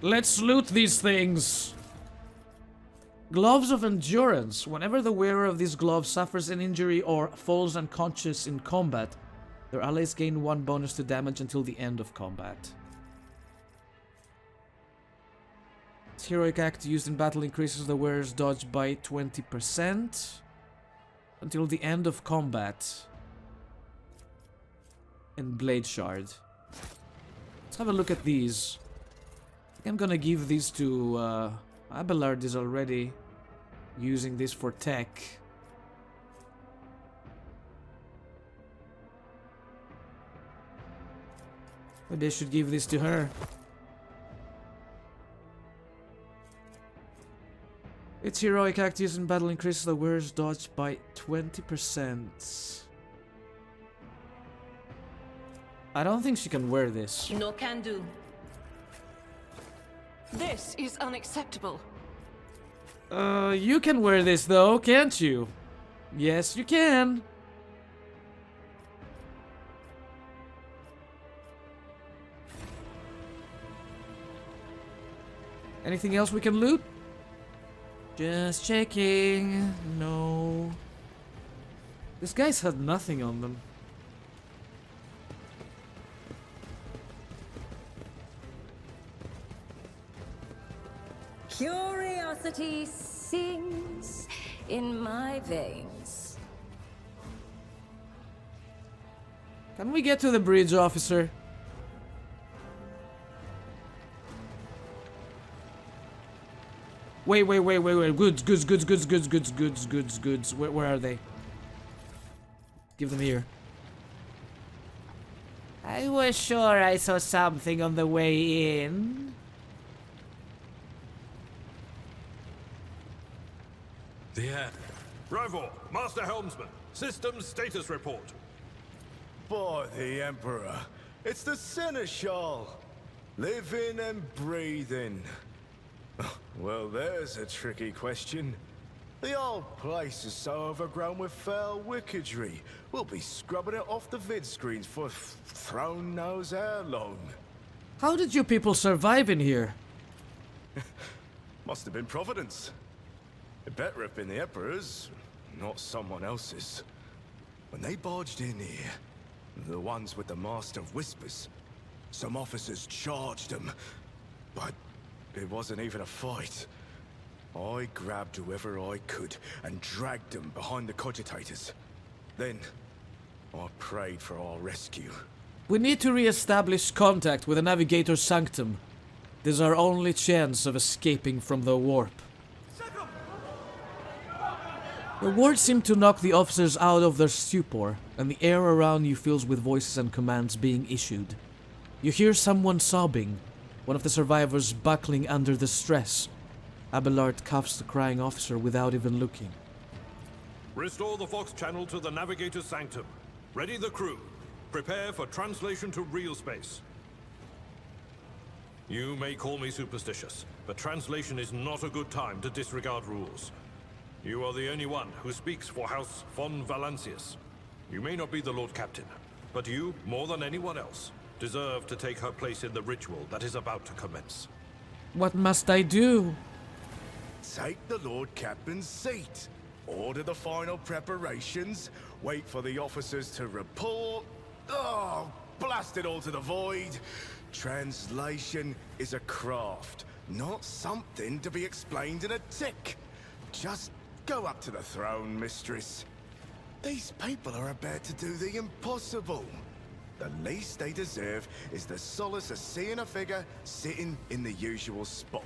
Let's loot these things! Gloves of Endurance. Whenever the wearer of these gloves suffers an injury or falls unconscious in combat, their allies gain 1 bonus to damage until the end of combat. This heroic act used in battle increases the wearer's dodge by 20%. Until the end of combat. And Blade Shard. Let's have a look at these. I think I'm gonna give these to... Abelard is already using this for tech. Maybe I should give this to her. Its heroic act used in battle increases the wearer's dodge by 20%. I don't think she can wear this. No can do. This is unacceptable. You can wear this though, can't you? Yes, you can. Anything else we can loot? Just checking. No. These guys had nothing on them. Curiosity sings in my veins. Can we get to the bridge, officer? Wait. Goods. Where are they? Give them here. I was sure I saw something on the way in. The Heir. Rival, Master Helmsman, systems status report. By the Emperor, it's the Seneschal. Living and breathing. Well, there's a tricky question. The old place is so overgrown with foul wickedry, we'll be scrubbing it off the vid screens for throne knows how long. How did you people survive in here? Must have been Providence. It better have been the Emperor's, not someone else's. When they barged in here, the ones with the Master of Whispers, some officers charged them, but it wasn't even a fight. I grabbed whoever I could and dragged them behind the cogitators. Then, I prayed for our rescue. We need to re-establish contact with the Navigator's Sanctum. This is our only chance of escaping from the warp. The words seem to knock the officers out of their stupor, and the air around you fills with voices and commands being issued. You hear someone sobbing, one of the survivors buckling under the stress. Abelard cuffs the crying officer without even looking. Restore the Vox channel to the Navigator's Sanctum. Ready the crew. Prepare for translation to real space. You may call me superstitious, but translation is not a good time to disregard rules. You are the only one who speaks for House von Valancius. You may not be the Lord Captain, but you, more than anyone else, deserve to take her place in the ritual that is about to commence. What must I do? Take the Lord Captain's seat. Order the final preparations. Wait for the officers to report. Oh, blast it all to the void. Translation is a craft, not something to be explained in a tick. Just go up to the throne, mistress. These people are about to do the impossible. The least they deserve is the solace of seeing a figure sitting in the usual spot.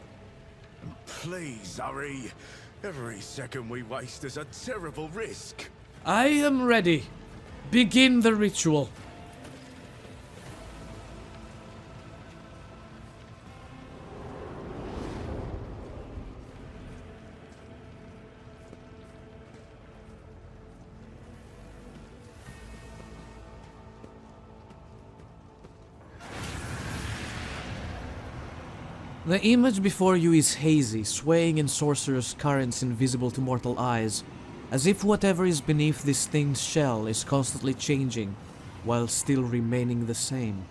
And please hurry. Every second we waste is a terrible risk. I am ready. Begin the ritual. The image before you is hazy, swaying in sorcerous currents invisible to mortal eyes, as if whatever is beneath this thing's shell is constantly changing, while still remaining the same.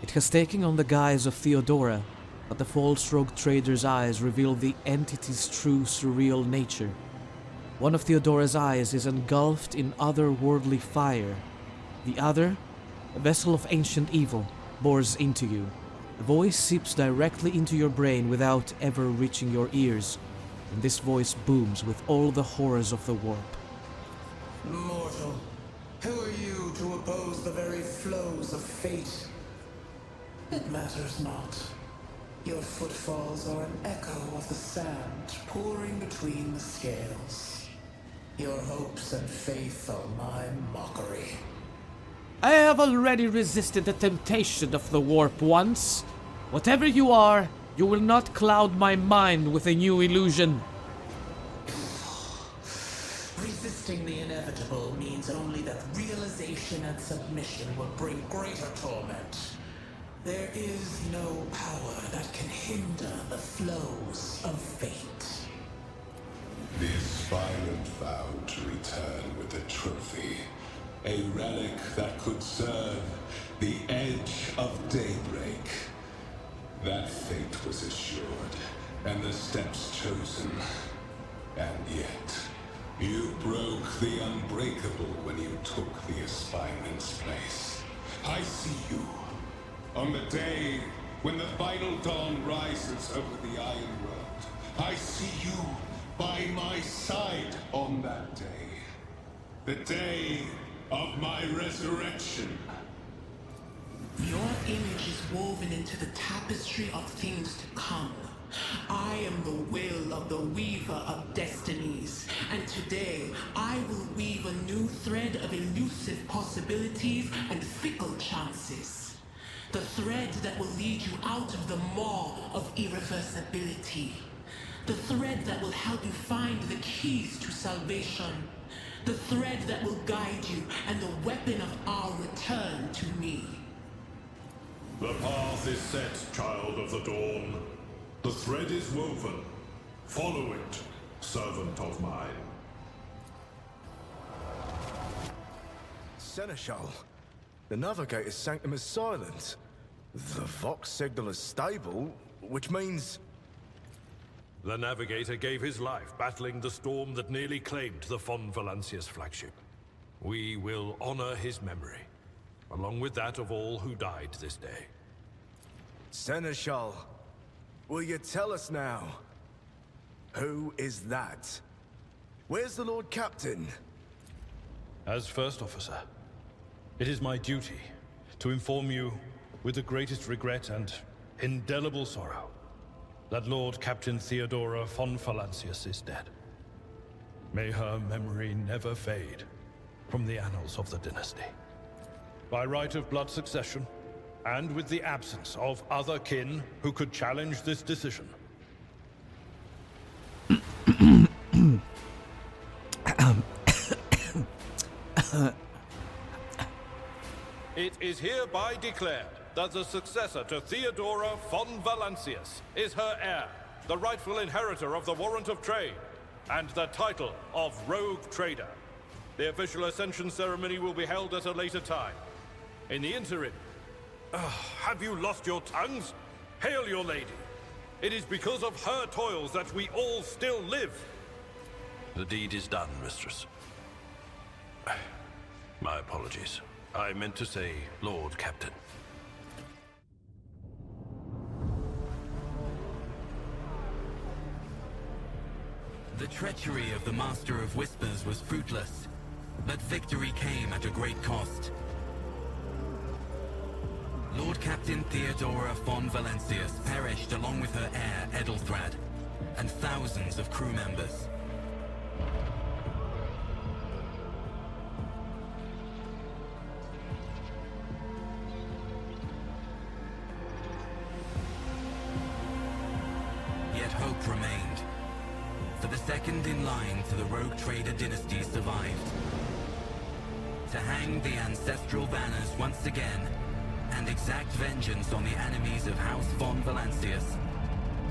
It has taken on the guise of Theodora, but the false rogue trader's eyes reveal the entity's true surreal nature. One of Theodora's eyes is engulfed in otherworldly fire. The other, a vessel of ancient evil, bores into you. The voice seeps directly into your brain without ever reaching your ears, and this voice booms with all the horrors of the warp. Mortal, who are you to oppose the very flows of fate? It matters not. Your footfalls are an echo of the sand pouring between the scales. Your hopes and faith are my mockery. I have already resisted the temptation of the warp once. Whatever you are, you will not cloud my mind with a new illusion. Resisting the inevitable means only that realization and submission will bring greater torment. There is no power that can hinder the flows of fate. This violent vowed to return with a trophy. A relic that could serve the edge of daybreak. That fate was assured, and the steps chosen. And yet, you broke the unbreakable when you took the aspirement's place. I see you. On the day when the final dawn rises over the Iron World, I see you by my side on that day. The day of my resurrection. Your image is woven into the tapestry of things to come. I am the will of the weaver of destinies, and today I will weave a new thread of elusive possibilities and fickle chances analysis. The thread that will lead you out of the maw of irreversibility. The thread that will help you find the keys to salvation. The thread that will guide you and the weapon of our return to me. The path is set, child of the dawn. The thread is woven. Follow it, servant of mine. Seneschal, the Navigator's sanctum is silent. The Vox signal is stable, which means... The Navigator gave his life battling the storm that nearly claimed the Von Valancius flagship. We will honor his memory, along with that of all who died this day. Seneschal, will you tell us now? Who is that? Where's the Lord Captain? As First Officer, it is my duty to inform you with the greatest regret and indelible sorrow that Lord Captain Theodora von Valancius is dead. May her memory never fade from the annals of the dynasty. By right of blood succession, and with the absence of other kin who could challenge this decision, it is hereby declared that the successor to Theodora von Valancius is her heir, the rightful inheritor of the warrant of trade, and the title of Rogue Trader. The official ascension ceremony will be held at a later time. In the interim, have you lost your tongues? Hail your lady. It is because of her toils that we all still live. The deed is done, mistress. My apologies. I meant to say Lord Captain. The treachery of the Master of Whispers was fruitless, but victory came at a great cost. Lord Captain Theodora von Valancius perished along with her heir, Edelthrad, and thousands of crew members. Yet hope remained. For the second in line to the Rogue Trader dynasty survived. To hang the ancestral banners once again, and exact vengeance on the enemies of House von Valancius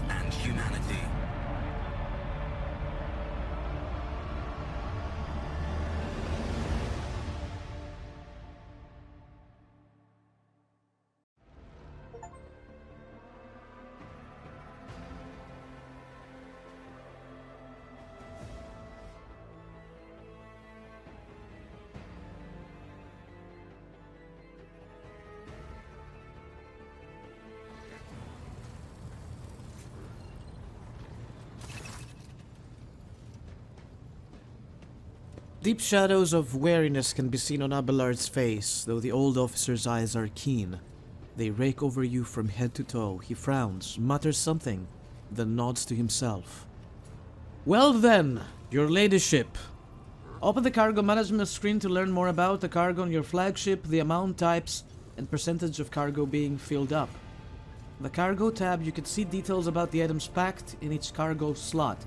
and humanity. Deep shadows of wariness can be seen on Abelard's face, though the old officer's eyes are keen. They rake over you from head to toe. He frowns, mutters something, then nods to himself. Well then, your ladyship. Open the cargo management screen to learn more about the cargo on your flagship, the amount, types, and percentage of cargo being filled up. In the cargo tab, you can see details about the items packed in each cargo slot.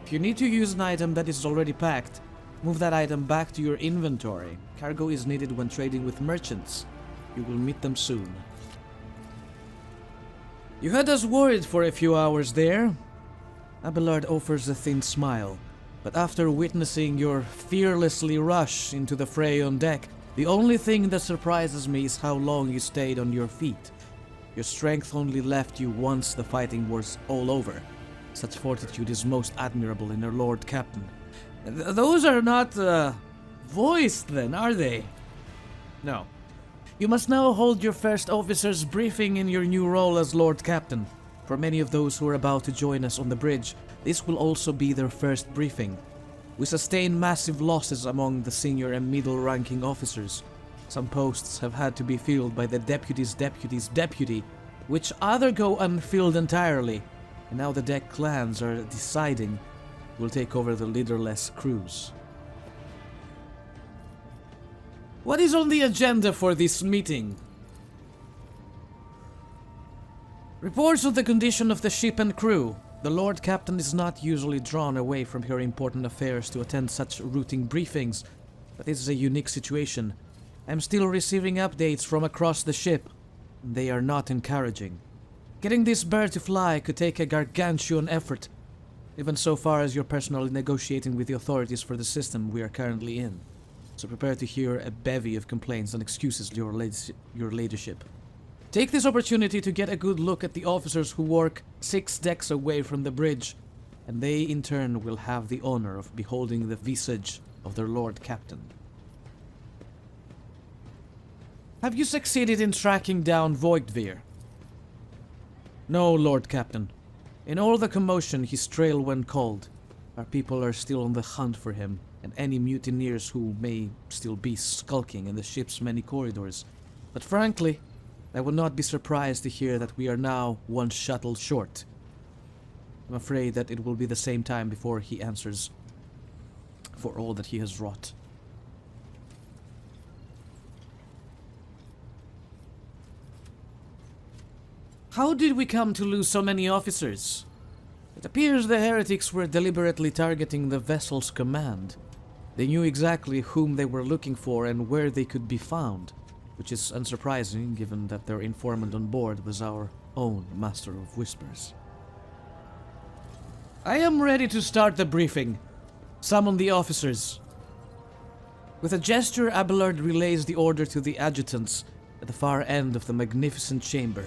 If you need to use an item that is already packed, move that item back to your inventory. Cargo is needed when trading with merchants. You will meet them soon. You had us worried for a few hours there. Abelard offers a thin smile, but after witnessing your fearlessly rush into the fray on deck, the only thing that surprises me is how long you stayed on your feet. Your strength only left you once the fighting was all over. Such fortitude is most admirable in a Lord Captain. Those are not, voiced then, are they? No. You must now hold your first officer's briefing in your new role as Lord Captain. For many of those who are about to join us on the bridge, this will also be their first briefing. We sustain massive losses among the senior and middle-ranking officers. Some posts have had to be filled by the deputy's deputy's deputy, which other go unfilled entirely, and now the deck clans are deciding will take over the leaderless crews. What is on the agenda for this meeting? Reports of the condition of the ship and crew. The Lord Captain is not usually drawn away from her important affairs to attend such routine briefings, but this is a unique situation. I'm still receiving updates from across the ship, and they are not encouraging. Getting this bird to fly could take a gargantuan effort, even so far as you're personally negotiating with the authorities for the system we are currently in. So prepare to hear a bevy of complaints and excuses, your ladyship. Take this opportunity to get a good look at the officers who work 6 decks away from the bridge, and they in turn will have the honor of beholding the visage of their Lord Captain. Have you succeeded in tracking down Voigtveer? No, Lord Captain. In all the commotion, his trail went cold. Our people are still on the hunt for him, and any mutineers who may still be skulking in the ship's many corridors. But frankly, I would not be surprised to hear that we are now 1 shuttle short. I'm afraid that it will be the same time before he answers for all that he has wrought. How did we come to lose so many officers? It appears the heretics were deliberately targeting the vessel's command. They knew exactly whom they were looking for and where they could be found, which is unsurprising given that their informant on board was our own Master of Whispers. I am ready to start the briefing. Summon the officers. With a gesture, Abelard relays the order to the adjutants at the far end of the magnificent chamber.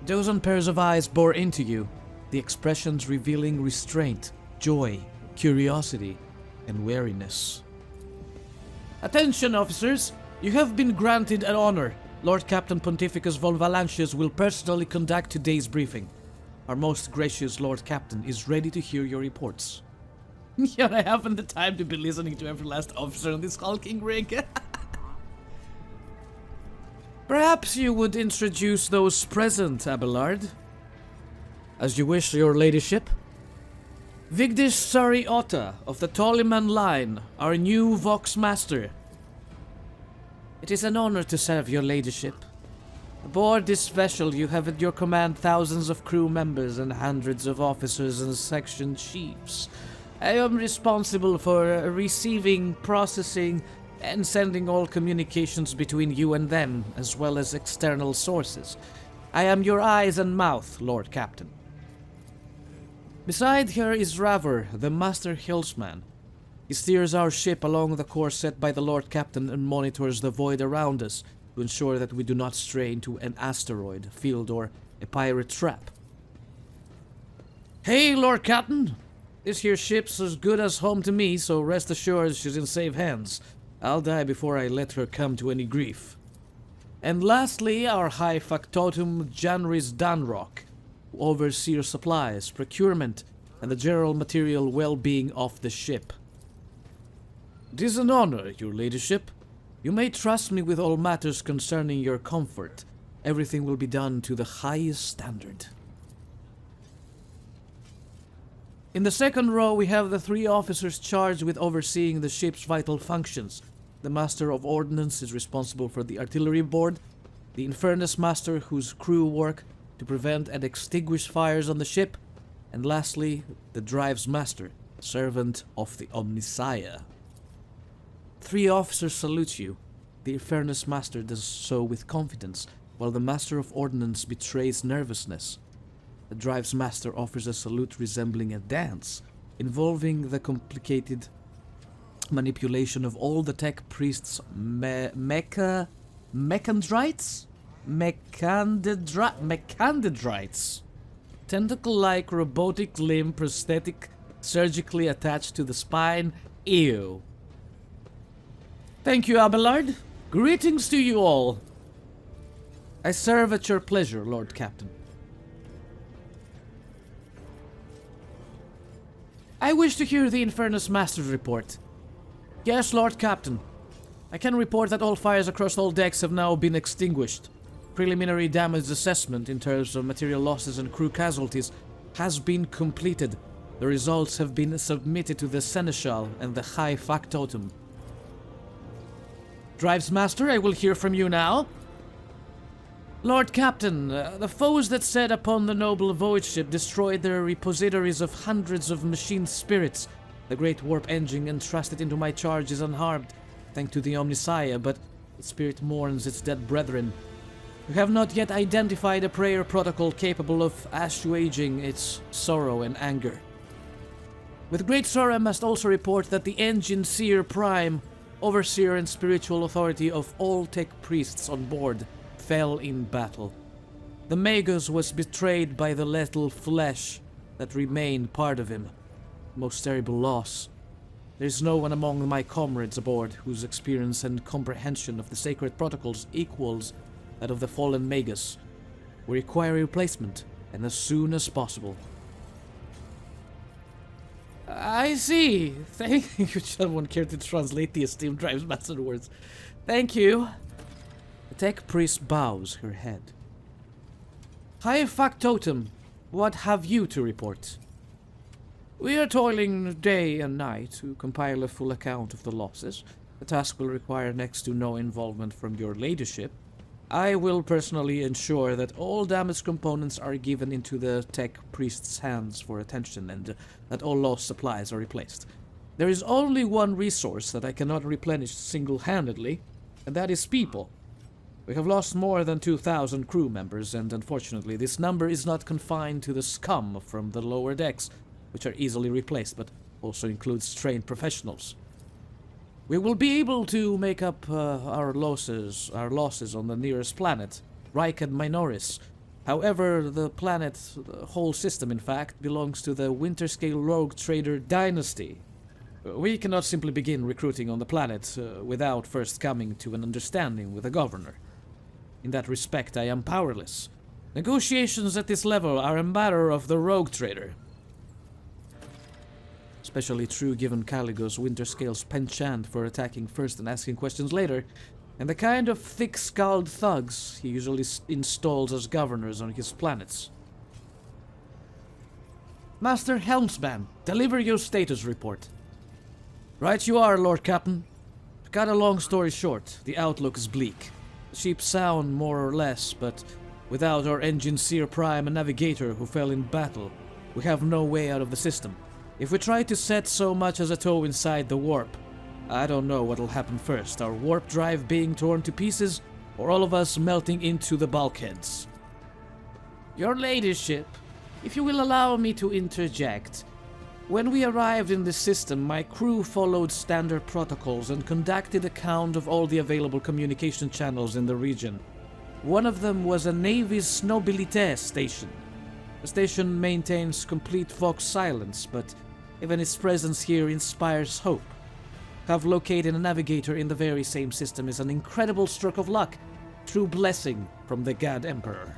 Dozen pairs of eyes bore into you, the expressions revealing restraint, joy, curiosity, and wariness. Attention, officers! You have been granted an honor. Lord Captain Pontificus von Valancius will personally conduct today's briefing. Our most gracious Lord Captain is ready to hear your reports. Yet I haven't the time to be listening to every last officer on this hulking rig. Perhaps you would introduce those present, Abelard. As you wish, your ladyship. Vigdis Sari-Otta of the Tolliman line, our new Vox Master. It is an honor to serve your ladyship. Aboard this vessel you have at your command thousands of crew members and hundreds of officers and section chiefs. I am responsible for receiving, processing, and sending all communications between you and them, as well as external sources. I am your eyes and mouth, Lord Captain. Beside her is Raver, the Master Hillsman. He steers our ship along the course set by the Lord Captain and monitors the void around us to ensure that we do not stray into an asteroid, field, or a pirate trap. Hey, Lord Captain! This here ship's as good as home to me, so rest assured she's in safe hands. I'll die before I let her come to any grief. And lastly, our High Factotum Janris Danrock, who oversees supplies, procurement, and the general material well-being of the ship. It is an honor, your ladyship. You may trust me with all matters concerning your comfort. Everything will be done to the highest standard. In the second row, we have the 3 officers charged with overseeing the ship's vital functions. The Master of Ordnance is responsible for the artillery board, the Infernus Master whose crew work to prevent and extinguish fires on the ship, and lastly, the Drives Master, servant of the Omnissiah. 3 officers salute you. The Infernus Master does so with confidence, while the Master of Ordnance betrays nervousness. The Drives Master offers a salute resembling a dance, involving the complicated manipulation of all the tech priests' mechadendrites? Mechadendrites. Tentacle-like robotic limb prosthetic surgically attached to the spine. Ew. Thank you, Abelard. Greetings to you all. I serve at your pleasure, Lord Captain. I wish to hear the Infernus Master's report. Yes, Lord Captain. I can report that all fires across all decks have now been extinguished. Preliminary damage assessment in terms of material losses and crew casualties has been completed. The results have been submitted to the Seneschal and the High Factotum. Drives Master, I will hear from you now. Lord Captain, the foes that set upon the noble void ship destroyed their repositories of hundreds of machine spirits. The great warp engine entrusted into my charge is unharmed, thanks to the Omnissiah, but its spirit mourns its dead brethren. We have not yet identified a prayer protocol capable of assuaging its sorrow and anger. With great sorrow, I must also report that the Engine Seer Prime, overseer and spiritual authority of all tech priests on board, fell in battle. The Magus was betrayed by the little flesh that remained part of him. Most terrible loss. There is no one among my comrades aboard whose experience and comprehension of the sacred protocols equals that of the fallen Magus. We require a replacement, and as soon as possible. I see. Thank you. Someone care to translate the esteemed Drives Master words. Thank you. The tech priest bows her head. High Factotum, what have you to report? We are toiling day and night to compile a full account of the losses. The task will require next to no involvement from your ladyship. I will personally ensure that all damaged components are given into the tech priest's hands for attention and that all lost supplies are replaced. There is only one resource that I cannot replenish single-handedly, and that is people. We have lost more than 2,000 crew members, and unfortunately this number is not confined to the scum from the lower decks, which are easily replaced, but also includes trained professionals. We will be able to make up our losses on the nearest planet, Rykad Minoris. However, the whole system in fact, belongs to the Winterscale Rogue Trader Dynasty. We cannot simply begin recruiting on the planet without first coming to an understanding with the governor. In that respect, I am powerless. Negotiations at this level are a matter of the Rogue Trader. Especially true given Caligo's Winterscale's penchant for attacking first and asking questions later, and the kind of thick-skulled thugs he usually installs as governors on his planets. Master Helmsman, deliver your status report. Right you are, Lord Captain. To cut a long story short, the outlook is bleak. The ship sound more or less, but without our Engine Seer Prime and Navigator who fell in battle, we have no way out of the system. If we try to set so much as a toe inside the warp, I don't know what'll happen first, our warp drive being torn to pieces, or all of us melting into the bulkheads. Your ladyship, if you will allow me to interject, when we arrived in the system, my crew followed standard protocols and conducted a count of all the available communication channels in the region. One of them was a Navy's Nobilité station. The station maintains complete vox silence, but even its presence here inspires hope. Have located a navigator in the very same system is an incredible stroke of luck, true blessing from the God Emperor.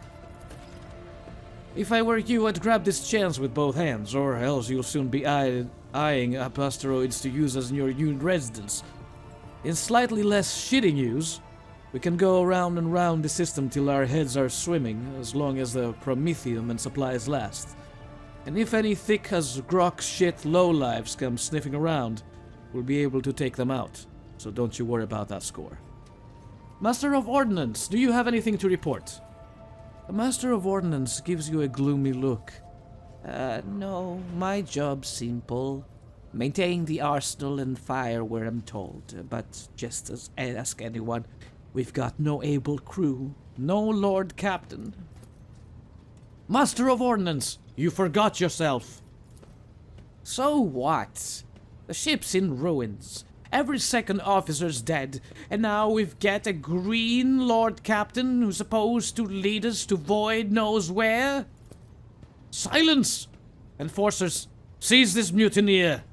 If I were you, I'd grab this chance with both hands, or else you'll soon be eyeing up asteroids to use as your new residence. In slightly less shitty news, we can go round and round the system till our heads are swimming, as long as the promethium and supplies last. And if any thick as grok shit lowlives come sniffing around, we'll be able to take them out, so don't you worry about that score. Master of Ordnance, do you have anything to report? The Master of Ordnance gives you a gloomy look. No, my job's simple. Maintain the arsenal and fire where I'm told, but just as ask anyone, we've got no able crew, no Lord Captain. Master of Ordnance, you forgot yourself. So what? The ship's in ruins. Every second officer's dead, and now we've got a green Lord Captain who's supposed to lead us to void knows where? Silence! Enforcers, seize this mutineer!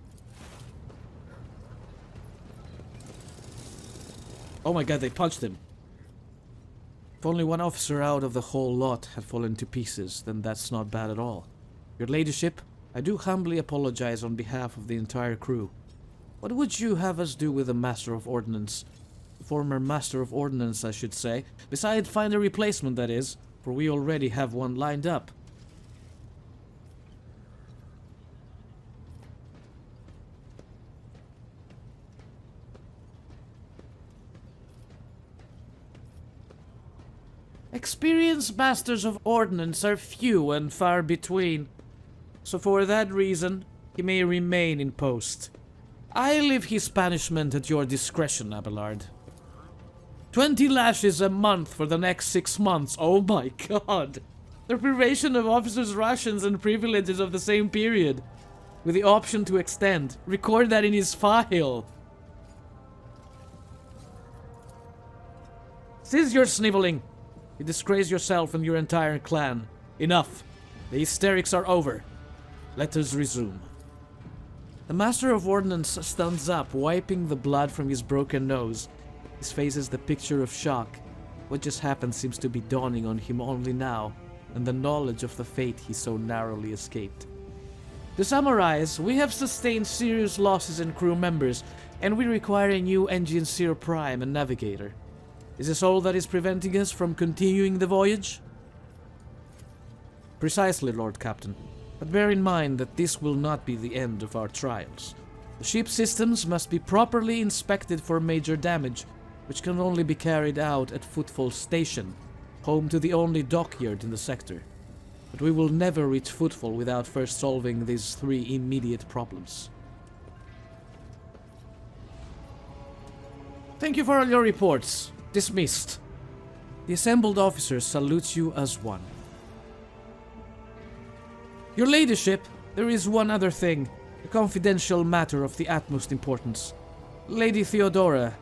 Oh my god, they punched him. If only one officer out of the whole lot had fallen to pieces, then that's not bad at all. Your ladyship, I do humbly apologize on behalf of the entire crew. What would you have us do with the Master of Ordnance? The former Master of Ordnance, I should say. Besides find a replacement, that is, for we already have one lined up. Experienced masters of ordnance are few and far between, so for that reason, he may remain in post. I leave his punishment at your discretion, Abelard. 20 lashes a month for the next 6 months. Oh my god! The privation of officers' rations and privileges of the same period, with the option to extend. Record that in his file. Cease your sniveling. You disgrace yourself and your entire clan. Enough. The hysterics are over. Let us resume. The Master of Ordnance stands up, wiping the blood from his broken nose. His face is the picture of shock. What just happened seems to be dawning on him only now, and the knowledge of the fate he so narrowly escaped. To summarize, we have sustained serious losses in crew members, and we require a new engineer prime and navigator. Is this all that is preventing us from continuing the voyage? Precisely, Lord Captain. But bear in mind that this will not be the end of our trials. The ship systems must be properly inspected for major damage, which can only be carried out at Footfall Station, home to the only dockyard in the sector. But we will never reach Footfall without first solving these 3 immediate problems. Thank you for all your reports. Dismissed. The assembled officers salute you as one. Your ladyship, there is one other thing, a confidential matter of the utmost importance. Lady Theodora,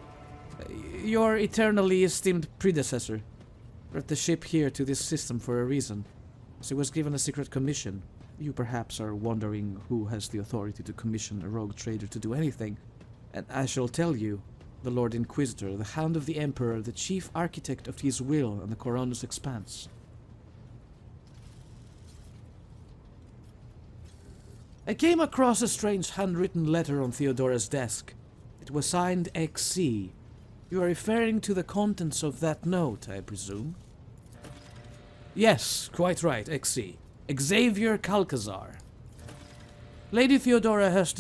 your eternally esteemed predecessor, brought the ship here to this system for a reason. She was given a secret commission. You perhaps are wondering who has the authority to commission a rogue trader to do anything, and I shall tell you, the Lord Inquisitor, the Hound of the Emperor, the chief architect of his will and the Coronus Expanse. I came across a strange handwritten letter on Theodora's desk. It was signed XC. You are referring to the contents of that note, I presume? Yes, quite right, XC. Xavier Calcazar. Lady Theodora was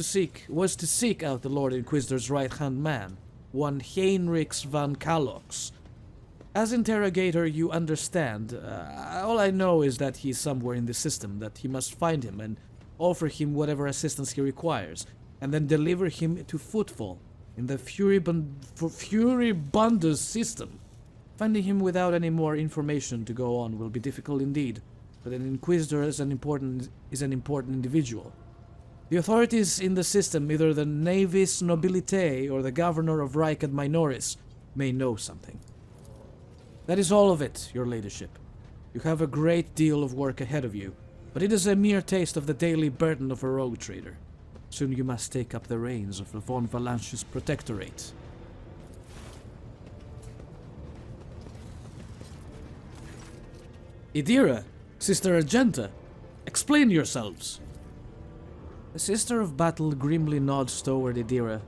to seek out the Lord Inquisitor's right-hand man, one Heinrichs van Kalox. As interrogator, you understand. All I know is that he's somewhere in the system, that he must find him and offer him whatever assistance he requires, and then deliver him to Footfall in the Furibundus system. Finding him without any more information to go on will be difficult indeed, but an Inquisitor is an important individual. The authorities in the system, either the Navis Nobilitae or the Governor of Reich and Minoris, may know something. That is all of it, your ladyship. You have a great deal of work ahead of you, but it is a mere taste of the daily burden of a rogue trader. Soon you must take up the reins of the von Valancius Protectorate. Idira, Sister Argenta, explain yourselves. The Sister of Battle grimly nods toward Idira.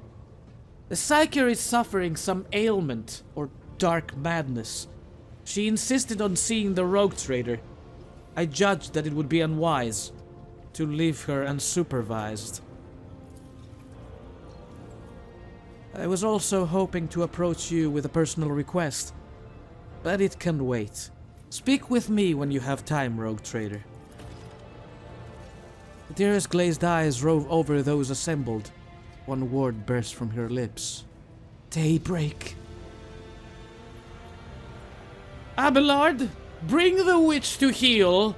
The Psyker is suffering some ailment or dark madness. She insisted on seeing the rogue trader. I judged that it would be unwise to leave her unsupervised. I was also hoping to approach you with a personal request, but it can wait. Speak with me when you have time, rogue trader. Idira's glazed eyes rove over those assembled. One word burst from her lips. Daybreak. Abelard, bring the witch to heel.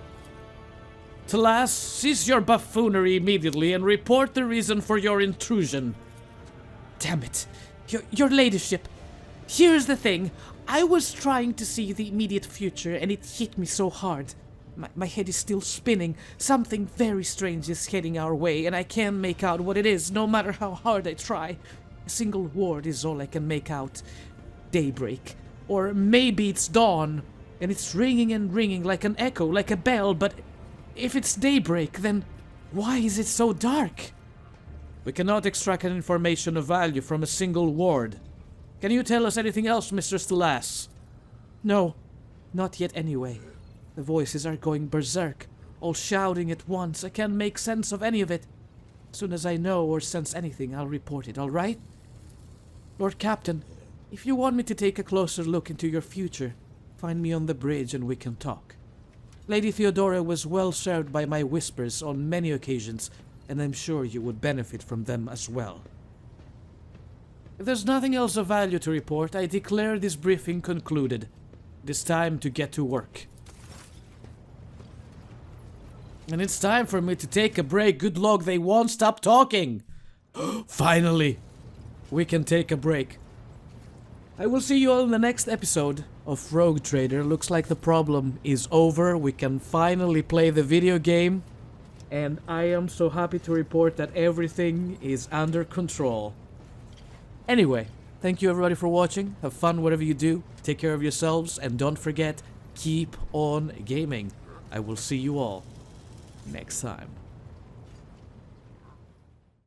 Talas, cease your buffoonery immediately and report the reason for your intrusion. Damn it. Your ladyship. Here's the thing. I was trying to see the immediate future and it hit me so hard. My head is still spinning. Something very strange is heading our way and I can't make out what it is, no matter how hard I try. A single word is all I can make out. Daybreak. Or maybe it's dawn. And it's ringing and ringing like an echo, like a bell, but if it's daybreak, then why is it so dark? We cannot extract an information of value from a single word. Can you tell us anything else, Mistress Talas? No, not yet anyway. The voices are going berserk, all shouting at once. I can't make sense of any of it. As soon as I know or sense anything, I'll report it, all right? Lord Captain, if you want me to take a closer look into your future, find me on the bridge and we can talk. Lady Theodora was well served by my whispers on many occasions, and I'm sure you would benefit from them as well. If there's nothing else of value to report, I declare this briefing concluded. It is time to get to work. And it's time for me to take a break. Good luck, they won't stop talking. Finally, we can take a break. I will see you all in the next episode of Rogue Trader. Looks like the problem is over. We can finally play the video game. And I am so happy to report that everything is under control. Anyway, thank you everybody for watching. Have fun whatever you do. Take care of yourselves. And don't forget, keep on gaming. I will see you all next time.